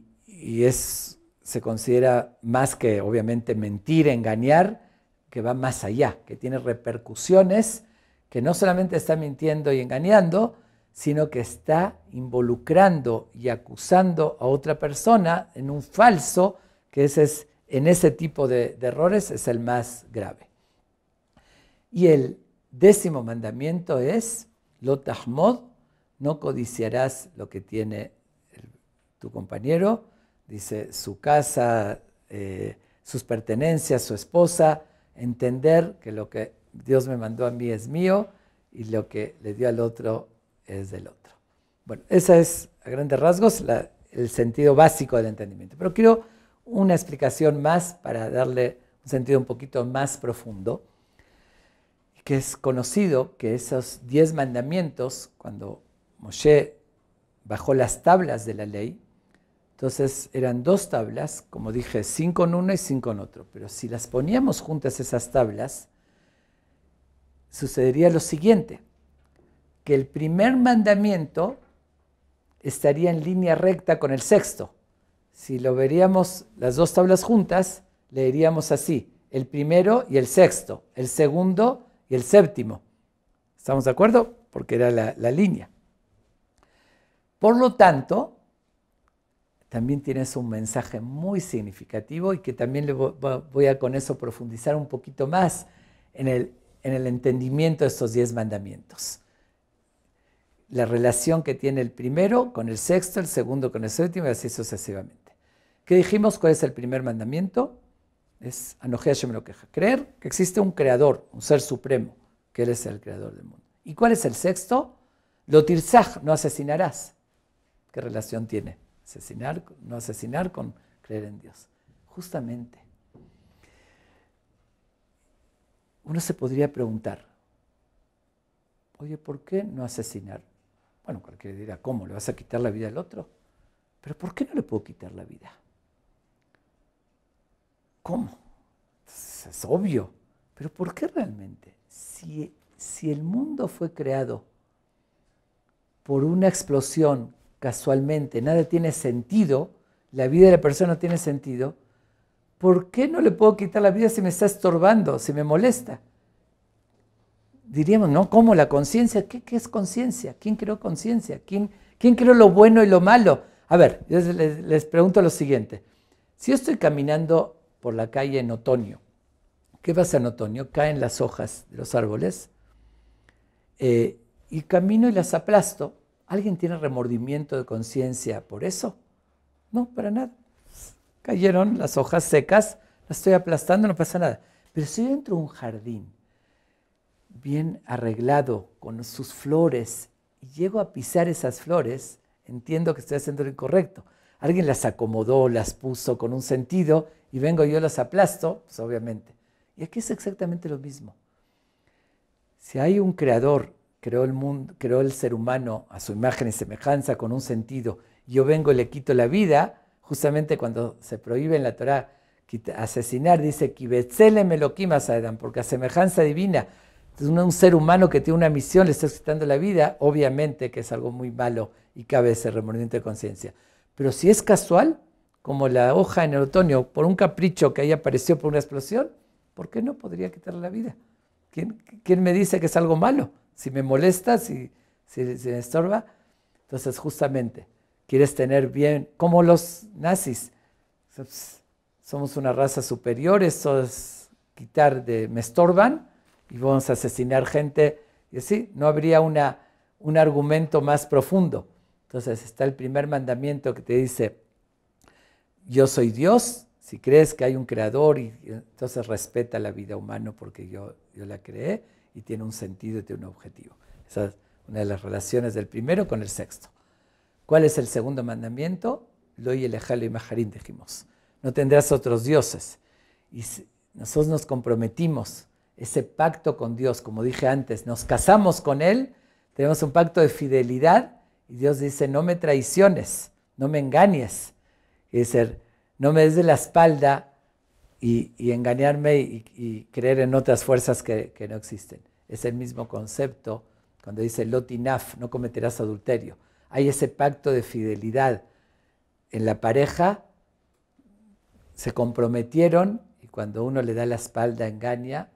Speaker 1: se considera más que obviamente mentir, engañar, que va más allá, que tiene repercusiones, que no solamente está mintiendo y engañando, sino que está involucrando y acusando a otra persona en un falso, que en ese tipo de errores es el más grave. Y el 10º mandamiento es lo tahmod, no codiciarás lo que tiene tu compañero. Dice su casa, sus pertenencias, su esposa, entender que lo que Dios me mandó a mí es mío y lo que le dio al otro es del otro. Bueno, ese es a grandes rasgos el sentido básico del entendimiento. Pero quiero una explicación más para darle un sentido un poquito más profundo, que es conocido que esos 10 mandamientos, cuando Moshe bajó las tablas de la ley, entonces eran 2 tablas, como dije, 5 en uno y 5 en otro. Pero si las poníamos juntas esas tablas, sucedería lo siguiente, que el primer mandamiento estaría en línea recta con el sexto. Si lo veríamos las 2 tablas juntas, leeríamos así, el primero y el sexto, el segundo y el séptimo. ¿Estamos de acuerdo? Porque era la línea. Por lo tanto, también tienes un mensaje muy significativo y que también voy a con eso profundizar un poquito más en el entendimiento de estos 10 mandamientos. La relación que tiene el primero con el sexto, el segundo con el séptimo y así sucesivamente. ¿Qué dijimos? ¿Cuál es el primer mandamiento? Es Anoji Hashem Elokeja. Creer que existe un creador, un ser supremo, que Él es el creador del mundo. ¿Y cuál es el sexto? Lo tirzaj, no asesinarás. ¿Qué relación tiene no asesinar con creer en Dios? Justamente. Uno se podría preguntar, oye, ¿por qué no asesinar? Bueno, cualquiera dirá, ¿cómo? ¿Le vas a quitar la vida al otro? Pero ¿por qué no le puedo quitar la vida? ¿Cómo? Es obvio. ¿Pero por qué realmente? Si el mundo fue creado por una explosión casualmente, nada tiene sentido, la vida de la persona no tiene sentido, ¿por qué no le puedo quitar la vida si me está estorbando, si me molesta? Diríamos, ¿no? ¿Cómo la conciencia? ¿Qué es conciencia? ¿Quién creó conciencia? ¿Quién creó lo bueno y lo malo? A ver, yo les pregunto lo siguiente. Si yo estoy caminando por la calle en otoño, ¿qué pasa en otoño? Caen las hojas de los árboles y camino y las aplasto. ¿Alguien tiene remordimiento de conciencia por eso? No, para nada. Cayeron las hojas secas, las estoy aplastando, no pasa nada. Pero si yo entro a un jardín bien arreglado, con sus flores, y llego a pisar esas flores, entiendo que estoy haciendo lo incorrecto. Alguien las acomodó, las puso con un sentido, y vengo yo las aplasto, pues obviamente. Y aquí es exactamente lo mismo. Si hay un creador, creó el mundo, creó el ser humano a su imagen y semejanza con un sentido, y yo vengo y le quito la vida, justamente cuando se prohíbe en la Torá asesinar, dice, porque a semejanza divina, entonces un ser humano que tiene una misión, le está quitando la vida, obviamente que es algo muy malo y cabe ese remordimiento de conciencia. Pero si es casual, como la hoja en el otoño, por un capricho que ahí apareció por una explosión, ¿por qué no podría quitarle la vida? ¿Quién me dice que es algo malo? Si me molesta, si me estorba. Entonces, justamente, quieres tener bien, como los nazis, somos una raza superior, eso es quitar me estorban y vamos a asesinar gente. Y así, no habría un argumento más profundo. Entonces, está el primer mandamiento que te dice, yo soy Dios. Si crees que hay un creador, entonces respeta la vida humana porque yo la creé y tiene un sentido y tiene un objetivo. Esa es una de las relaciones del primero con el sexto. ¿Cuál es el segundo mandamiento? Lo y elejalo y maharim, dijimos. No tendrás otros dioses. Y nosotros nos comprometimos, ese pacto con Dios, como dije antes, nos casamos con Él, tenemos un pacto de fidelidad y Dios dice, no me traiciones, no me engañes. Es decir, no me des de la espalda y engañarme y creer en otras fuerzas que no existen. Es el mismo concepto cuando dice lotinaf, no cometerás adulterio. Hay ese pacto de fidelidad en la pareja, se comprometieron y cuando uno le da la espalda engaña,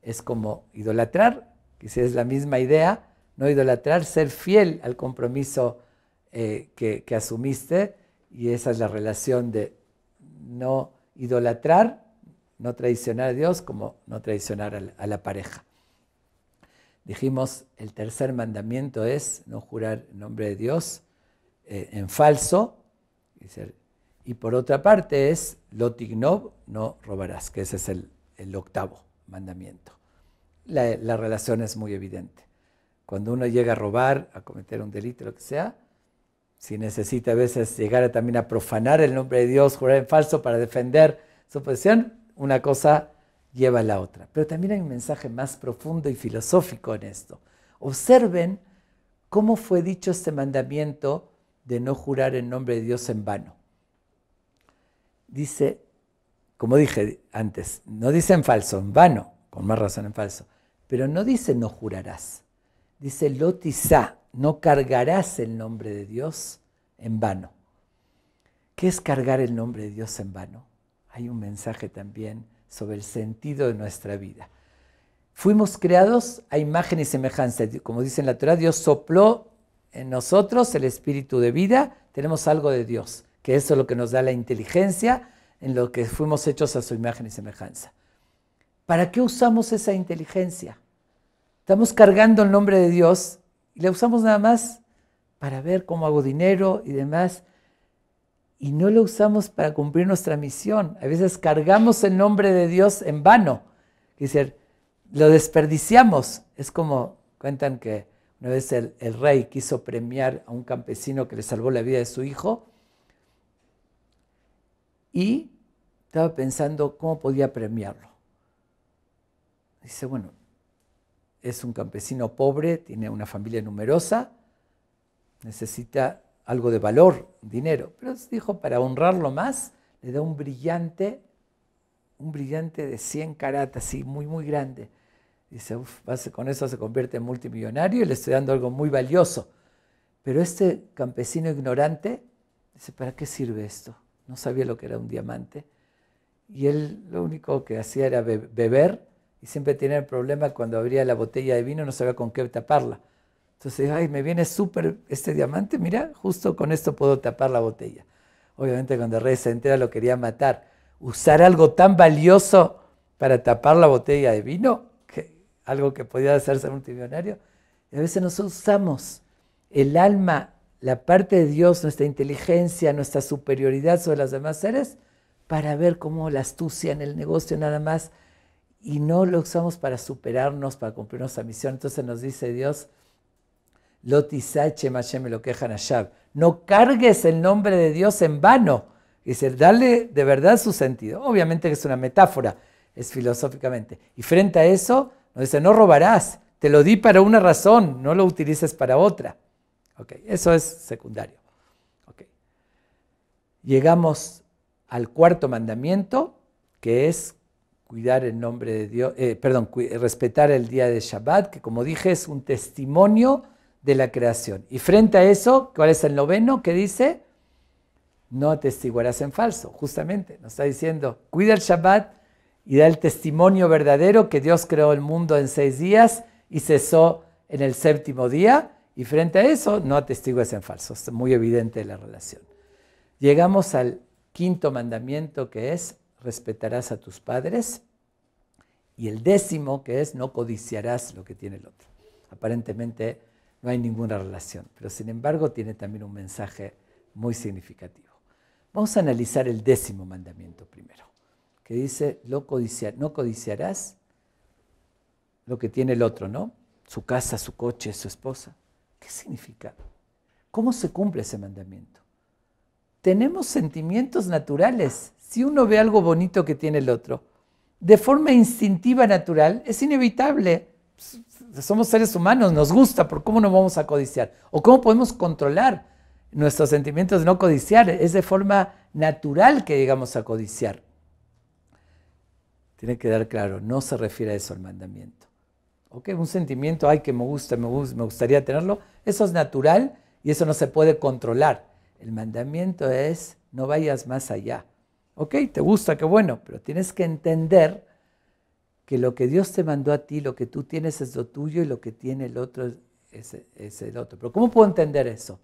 Speaker 1: es como idolatrar, que si es la misma idea, no idolatrar, ser fiel al compromiso que asumiste, y esa es la relación de no idolatrar, no traicionar a Dios, como no traicionar a la pareja. Dijimos, el tercer mandamiento es no jurar en nombre de Dios en falso, Y por otra parte es lo tignov, no robarás, que ese es el octavo mandamiento. La relación es muy evidente. Cuando uno llega a robar, a cometer un delito, lo que sea, si necesita a veces llegar también a profanar el nombre de Dios, jurar en falso para defender su posición, una cosa lleva a la otra. Pero también hay un mensaje más profundo y filosófico en esto. Observen cómo fue dicho este mandamiento de no jurar en nombre de Dios en vano. Dice, como dije antes, no dice en falso, en vano, con más razón en falso, pero no dice no jurarás. Dice lo tizá, no cargarás el nombre de Dios en vano. ¿Qué es cargar el nombre de Dios en vano? Hay un mensaje también sobre el sentido de nuestra vida. Fuimos creados a imagen y semejanza. Como dice en la Torah, Dios sopló en nosotros el espíritu de vida. Tenemos algo de Dios, que eso es lo que nos da la inteligencia, en lo que fuimos hechos a su imagen y semejanza. ¿Para qué usamos esa inteligencia? Estamos cargando el nombre de Dios y la usamos nada más para ver cómo hago dinero y demás. Y no lo usamos para cumplir nuestra misión. A veces cargamos el nombre de Dios en vano. Es decir, lo desperdiciamos. Es como cuentan que una vez el rey quiso premiar a un campesino que le salvó la vida de su hijo y estaba pensando cómo podía premiarlo. Dice, bueno, es un campesino pobre, tiene una familia numerosa, necesita algo de valor, dinero. Pero dijo, para honrarlo más, le da un brillante de 100 carat, así, muy, muy grande. Dice, con eso se convierte en multimillonario y le estoy dando algo muy valioso. Pero este campesino ignorante dice, ¿para qué sirve esto? No sabía lo que era un diamante. Y él lo único que hacía era beber y siempre tenía el problema cuando abría la botella de vino, no sabía con qué taparla. Entonces, ay, me viene súper este diamante, mira, justo con esto puedo tapar la botella. Obviamente cuando el rey se entera lo quería matar. Usar algo tan valioso para tapar la botella de vino, algo que podía hacerse multimillonario. Y a veces nosotros usamos el alma, la parte de Dios, nuestra inteligencia, nuestra superioridad sobre los demás seres, para ver cómo la astucia en el negocio nada más, y no lo usamos para superarnos, para cumplir nuestra misión. Entonces nos dice Dios, Lo tisache Mashem lo quejan a Shab. No cargues el nombre de Dios en vano. Es decir, darle de verdad su sentido. Obviamente que es una metáfora, es filosóficamente. Y frente a eso, nos dice, no robarás. Te lo di para una razón, no lo utilices para otra. Okay, eso es secundario. Okay. Llegamos al cuarto mandamiento, que es cuidar el nombre de Dios, respetar el día de Shabbat, que como dije es un testimonio de la creación. Y frente a eso, ¿cuál es el noveno? ¿Qué dice? No atestiguarás en falso. Justamente nos está diciendo, cuida el Shabbat y da el testimonio verdadero que Dios creó el mundo en 6 días y cesó en el 7º día. Y frente a eso, no atestigues en falso. Es muy evidente la relación. Llegamos al quinto mandamiento, que es respetarás a tus padres. Y el 10º, que es no codiciarás lo que tiene el otro. Aparentemente no hay ninguna relación, pero sin embargo tiene también un mensaje muy significativo. Vamos a analizar el 10º mandamiento primero, que dice no codiciarás lo que tiene el otro, ¿no? Su casa, su coche, su esposa. ¿Qué significa? ¿Cómo se cumple ese mandamiento? Tenemos sentimientos naturales. Si uno ve algo bonito que tiene el otro, de forma instintiva, natural, es inevitable. Somos seres humanos, nos gusta, ¿por cómo no vamos a codiciar? ¿O cómo podemos controlar nuestros sentimientos de no codiciar? Es de forma natural que llegamos a codiciar. Tiene que dar claro, no se refiere a eso el mandamiento. ¿Ok? Un sentimiento, ay, que me gustaría tenerlo, eso es natural y eso no se puede controlar. El mandamiento es, no vayas más allá. ¿Ok? Te gusta, qué bueno, pero tienes que entender que lo que Dios te mandó a ti, lo que tú tienes es lo tuyo y lo que tiene el otro es el otro. Pero ¿cómo puedo entender eso?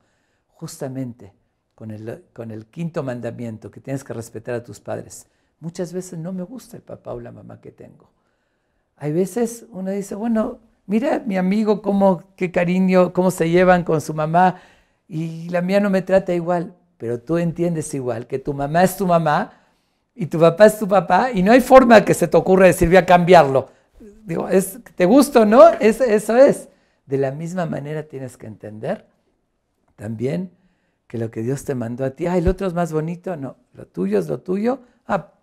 Speaker 1: Justamente con el quinto mandamiento, que tienes que respetar a tus padres. Muchas veces no me gusta el papá o la mamá que tengo. Hay veces uno dice, bueno, mira mi amigo, qué cariño, cómo se llevan con su mamá y la mía no me trata igual. pero tú entiendes igual que tu mamá es tu mamá y tu papá es tu papá y no hay forma que se te ocurra decir voy a cambiarlo. Digo, ¿te gusta o no? Eso es. De la misma manera tienes que entender también que lo que Dios te mandó a ti, el otro es más bonito, no, lo tuyo es lo tuyo.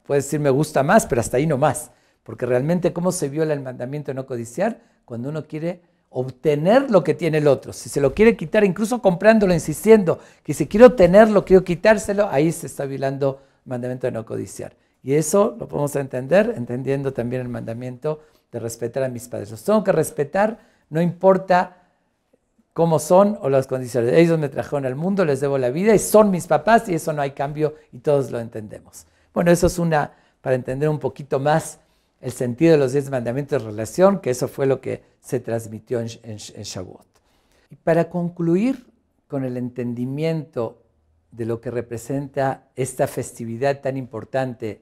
Speaker 1: Puedes decir me gusta más, pero hasta ahí no más. Porque realmente cómo se viola el mandamiento de no codiciar cuando uno quiere obtener lo que tiene el otro. Si se lo quiere quitar, incluso comprándolo, insistiendo que si quiero tenerlo, quiero quitárselo, ahí se está violando el mandamiento de no codiciar. Y eso lo podemos entender entendiendo también el mandamiento de respetar a mis padres. Los tengo que respetar, no importa cómo son o las condiciones. Ellos me trajeron al mundo, les debo la vida y son mis papás y eso no hay cambio y todos lo entendemos. Bueno, eso es para entender un poquito más el sentido de los 10 mandamientos de relación, que eso fue lo que se transmitió en Shavuot. Y para concluir con el entendimiento de lo que representa esta festividad tan importante,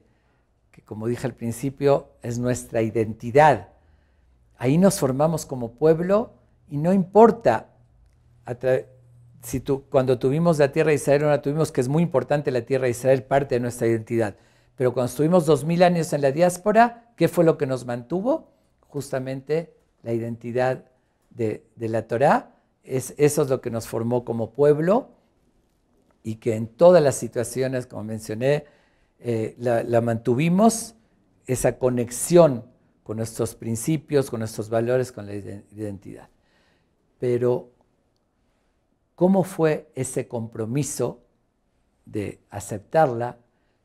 Speaker 1: que como dije al principio, es nuestra identidad. Ahí nos formamos como pueblo y no importa cuando tuvimos la tierra de Israel o no la tuvimos, que es muy importante la tierra de Israel, parte de nuestra identidad. Pero cuando estuvimos 2000 años en la diáspora, ¿qué fue lo que nos mantuvo? Justamente la identidad de la Torá. Eso es lo que nos formó como pueblo y que en todas las situaciones, como mencioné, la mantuvimos, esa conexión con nuestros principios, con nuestros valores, con la identidad. Pero, ¿cómo fue ese compromiso de aceptarla?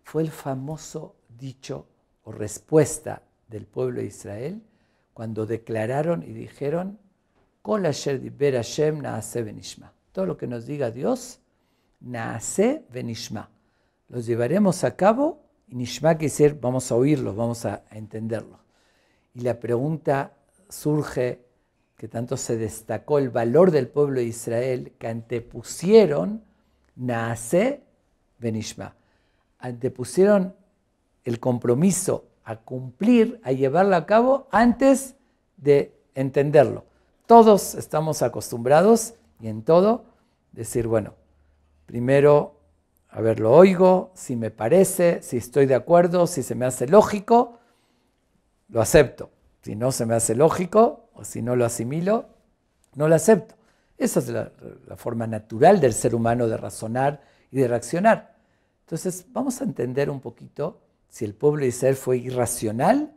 Speaker 1: Fue el famoso dicho o respuesta del pueblo de Israel cuando declararon y dijeron Kol asher diber Hashem naaseh venishma. Todo lo que nos diga Dios, naaseh venishma. Los llevaremos a cabo y nishma quiere decir vamos a oírlo, vamos a entenderlo. Y la pregunta surge que tanto se destacó el valor del pueblo de Israel que antepusieron naaseh venishma. Antepusieron el compromiso a cumplir, a llevarlo a cabo antes de entenderlo. Todos estamos acostumbrados y en todo decir, bueno, primero, a ver, lo oigo, si me parece, si estoy de acuerdo, si se me hace lógico, lo acepto. Si no se me hace lógico o si no lo asimilo, no lo acepto. Esa es la forma natural del ser humano de razonar y de reaccionar. Entonces, vamos a entender un poquito si el pueblo de Israel fue irracional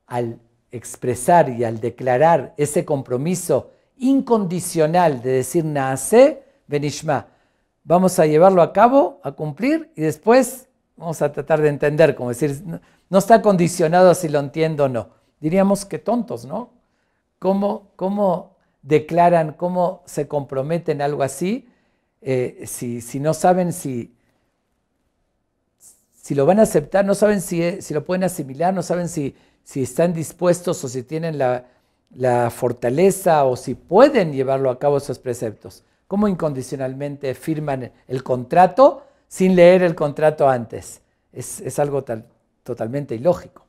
Speaker 1: al expresar y al declarar ese compromiso incondicional de decir naaseh venishma. Vamos a llevarlo a cabo, a cumplir y después vamos a tratar de entender, como decir, no está condicionado a si lo entiendo o no. Diríamos que tontos, ¿no? ¿Cómo declaran, cómo se comprometen algo así si no saben si lo van a aceptar, no saben si lo pueden asimilar, no saben si están dispuestos o si tienen la fortaleza o si pueden llevarlo a cabo esos preceptos? ¿Cómo incondicionalmente firman el contrato sin leer el contrato antes? Es algo totalmente ilógico.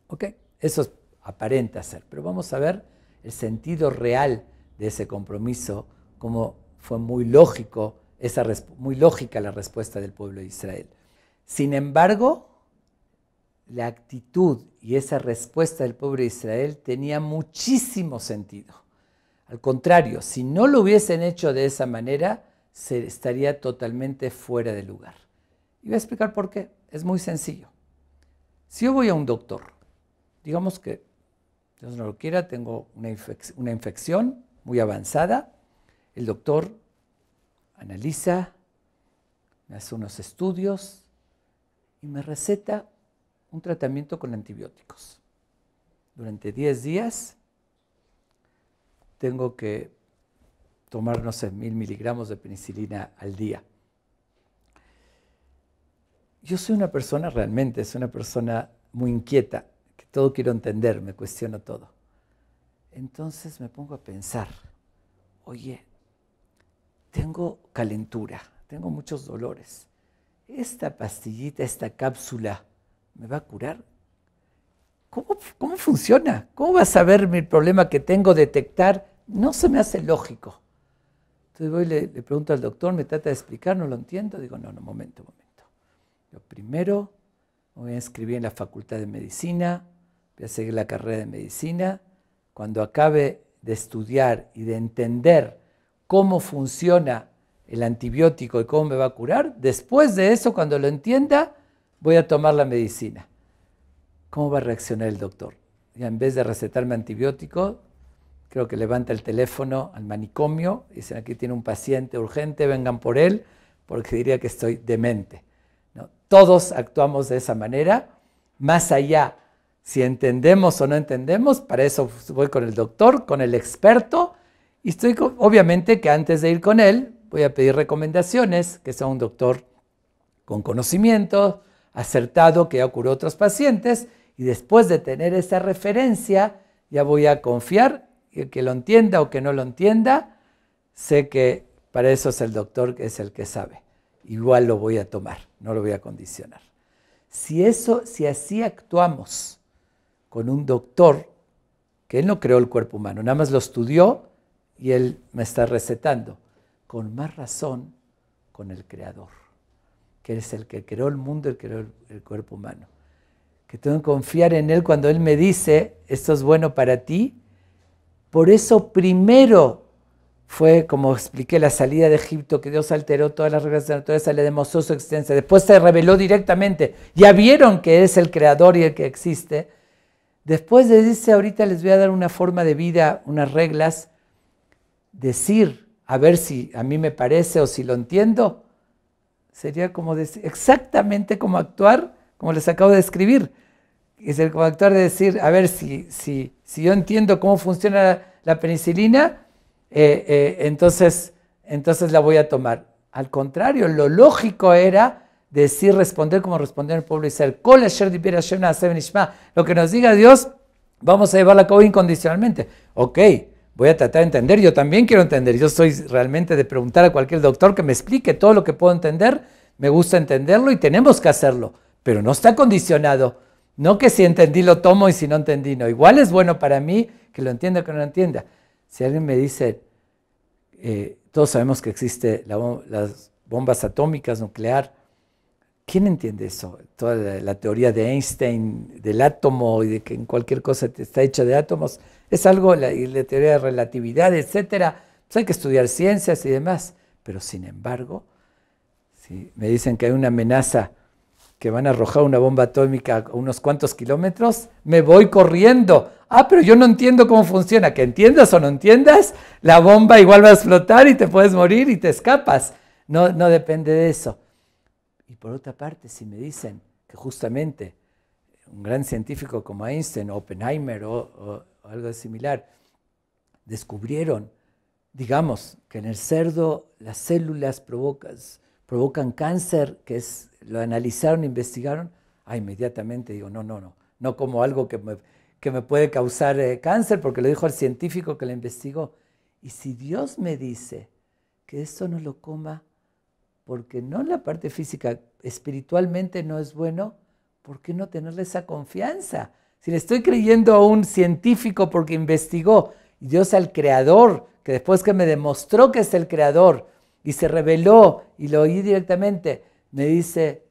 Speaker 1: ¿Ok? Eso aparenta ser, pero vamos a ver el sentido real de ese compromiso, cómo fue muy lógica la respuesta del pueblo de Israel. Sin embargo, la actitud y esa respuesta del pueblo de Israel tenía muchísimo sentido. Al contrario, si no lo hubiesen hecho de esa manera, se estaría totalmente fuera de lugar. Y voy a explicar por qué. Es muy sencillo. Si yo voy a un doctor, digamos que, Dios no lo quiera, tengo una infección muy avanzada, el doctor analiza, me hace unos estudios y me receta un tratamiento con antibióticos. Durante 10 días tengo que tomar, 1000 miligramos de penicilina al día. Yo soy una persona muy inquieta, que todo quiero entender, me cuestiono todo. Entonces me pongo a pensar, oye, tengo calentura, tengo muchos dolores. ¿Esta pastillita, esta cápsula, me va a curar? ¿Cómo funciona? ¿Cómo va a saber mi problema que tengo, detectar? No se me hace lógico. Entonces voy y le pregunto al doctor, me trata de explicar, no lo entiendo. Digo, no, momento. Yo primero me voy a inscribir en la Facultad de Medicina, voy a seguir la carrera de Medicina. Cuando acabe de estudiar y de entender cómo funciona el antibiótico y cómo me va a curar, después de eso, cuando lo entienda, voy a tomar la medicina. ¿Cómo va a reaccionar el doctor? Ya en vez de recetarme antibiótico, creo que levanta el teléfono al manicomio y dicen, aquí tiene un paciente urgente, vengan por él, porque diría que estoy demente, ¿no? Todos actuamos de esa manera, más allá, si entendemos o no entendemos, para eso voy con el doctor, con el experto, y obviamente que antes de ir con él, voy a pedir recomendaciones, que sea un doctor con conocimiento, acertado, que ya curó a otros pacientes, y después de tener esa referencia, ya voy a confiar, y que lo entienda o que no lo entienda, sé que para eso es el doctor que es el que sabe. Igual lo voy a tomar, no lo voy a condicionar. Si así actuamos con un doctor, que él no creó el cuerpo humano, nada más lo estudió y él me está recetando, con más razón con el Creador, que es el que creó el mundo, el que creó el cuerpo humano. Que tengo que confiar en él cuando él me dice, esto es bueno para ti. Por eso primero fue, como expliqué, la salida de Egipto, que Dios alteró todas las reglas de la naturaleza, le demostró su existencia. Después se reveló directamente. Ya vieron que es el creador y el que existe. Después de dice, ahorita les voy a dar una forma de vida, unas reglas, decir, a ver si a mí me parece o si lo entiendo, sería como decir, exactamente como actuar, como les acabo de describir. Es el como actuar de decir, a ver si yo entiendo cómo funciona la penicilina, entonces la voy a tomar. Al contrario, lo lógico era decir, responder como respondió el pueblo de Israel. Lo que nos diga Dios, vamos a llevarlo a cabo incondicionalmente. Ok, voy a tratar de entender, yo también quiero entender. Yo soy realmente de preguntar a cualquier doctor que me explique todo lo que puedo entender. Me gusta entenderlo y tenemos que hacerlo, pero no está condicionado. No que si entendí lo tomo y si no entendí no. Igual es bueno para mí que lo entienda o que no lo entienda. Si alguien me dice, todos sabemos que existen las bombas atómicas, nuclear. ¿Quién entiende eso? Toda la teoría de Einstein, del átomo y de que en cualquier cosa está hecha de átomos, es algo, y la teoría de relatividad, etcétera. Pues hay que estudiar ciencias y demás. Pero sin embargo, si me dicen que hay una amenaza que van a arrojar una bomba atómica a unos cuantos kilómetros, me voy corriendo. Pero yo no entiendo cómo funciona. Que entiendas o no entiendas, la bomba igual va a explotar y te puedes morir y te escapas. No depende de eso. Y por otra parte, si me dicen que justamente un gran científico como Einstein, Oppenheimer o algo similar, descubrieron, digamos, que en el cerdo las células provocan cáncer, lo analizaron, investigaron, inmediatamente digo, no como algo que me puede causar cáncer, porque lo dijo el científico que lo investigó. Y si Dios me dice que esto no lo coma, porque no en la parte física, espiritualmente no es bueno, ¿por qué no tenerle esa confianza? Si le estoy creyendo a un científico porque investigó, y Dios al creador, que después que me demostró que es el creador, y se reveló, y lo oí directamente, me dice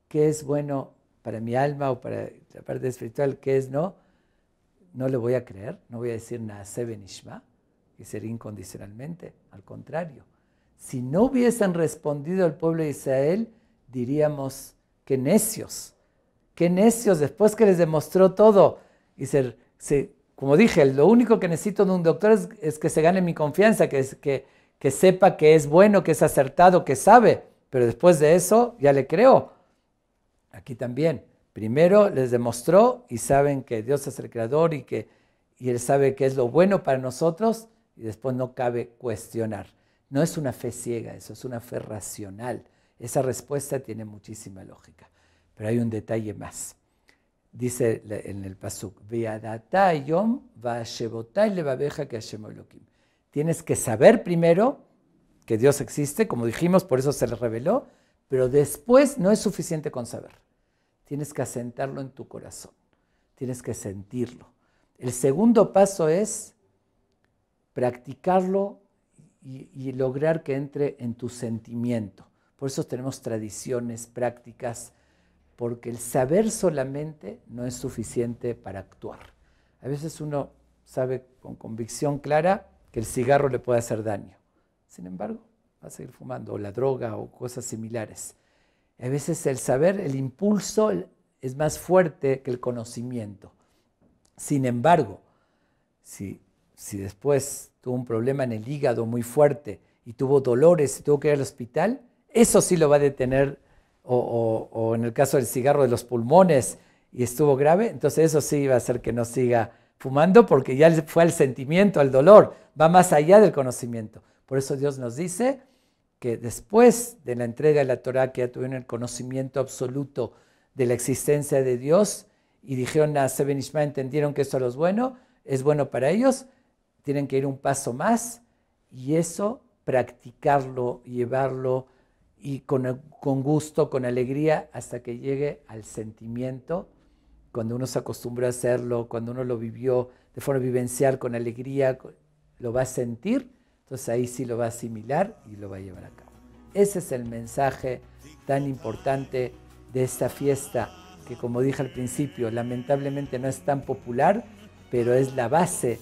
Speaker 1: qué es bueno para mi alma o para la parte espiritual, qué es no le voy a creer, no voy a decir Naaseh Benishma, que sería incondicionalmente, al contrario. Si no hubiesen respondido al pueblo de Israel, diríamos, qué necios después que les demostró todo. Y como dije, lo único que necesito de un doctor es que se gane mi confianza, que sepa que es bueno, que es acertado, que sabe, pero después de eso ya le creo. Aquí también, primero les demostró y saben que Dios es el creador y Él sabe que es lo bueno para nosotros y después no cabe cuestionar. No es una fe ciega, eso es una fe racional. Esa respuesta tiene muchísima lógica. Pero hay un detalle más. Dice en el pasuk, tienes que saber primero que Dios existe, como dijimos, por eso se le reveló, pero después no es suficiente con saber. Tienes que asentarlo en tu corazón, tienes que sentirlo. El segundo paso es practicarlo y lograr que entre en tu sentimiento. Por eso tenemos tradiciones, prácticas, porque el saber solamente no es suficiente para actuar. A veces uno sabe con convicción clara que el cigarro le puede hacer daño. Sin embargo, va a seguir fumando, o la droga, o cosas similares. A veces el saber, el impulso es más fuerte que el conocimiento. Sin embargo, si después tuvo un problema en el hígado muy fuerte y tuvo dolores y tuvo que ir al hospital, eso sí lo va a detener, o en el caso del cigarro de los pulmones y estuvo grave, entonces eso sí va a hacer que no siga fumando porque ya fue al sentimiento, al dolor, va más allá del conocimiento. Por eso Dios nos dice que después de la entrega de la Torah, que ya tuvieron el conocimiento absoluto de la existencia de Dios y dijeron a Seben Ishma, entendieron que eso es bueno para ellos, tienen que ir un paso más y eso practicarlo, llevarlo y con gusto, con alegría, hasta que llegue al sentimiento. Cuando uno se acostumbró a hacerlo, cuando uno lo vivió de forma vivencial, con alegría, lo va a sentir, entonces ahí sí lo va a asimilar y lo va a llevar a cabo. Ese es el mensaje tan importante de esta fiesta, que como dije al principio, lamentablemente no es tan popular, pero es la base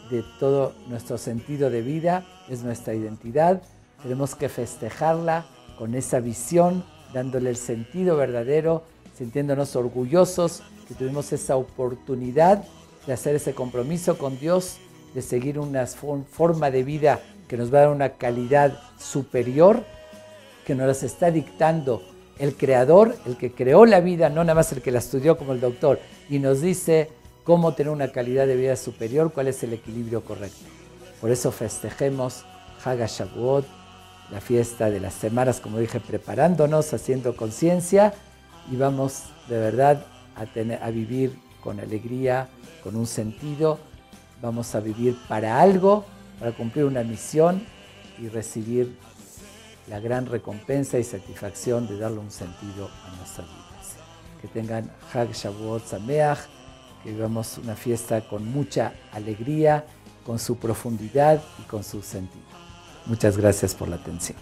Speaker 1: de todo nuestro sentido de vida, es nuestra identidad. Tenemos que festejarla con esa visión, dándole el sentido verdadero, sintiéndonos orgullosos que tuvimos esa oportunidad de hacer ese compromiso con Dios, de seguir una forma de vida que nos va a dar una calidad superior, que nos las está dictando el Creador, el que creó la vida, no nada más el que la estudió como el doctor, y nos dice cómo tener una calidad de vida superior, cuál es el equilibrio correcto. Por eso festejemos Hag HaShavuot, la fiesta de las semanas, como dije, preparándonos, haciendo conciencia, y vamos de verdad a vivir con alegría, con un sentido. Vamos a vivir para algo, para cumplir una misión y recibir la gran recompensa y satisfacción de darle un sentido a nuestras vidas. Que tengan Hag Shavuot Sameach, que vivamos una fiesta con mucha alegría, con su profundidad y con su sentido. Muchas gracias por la atención.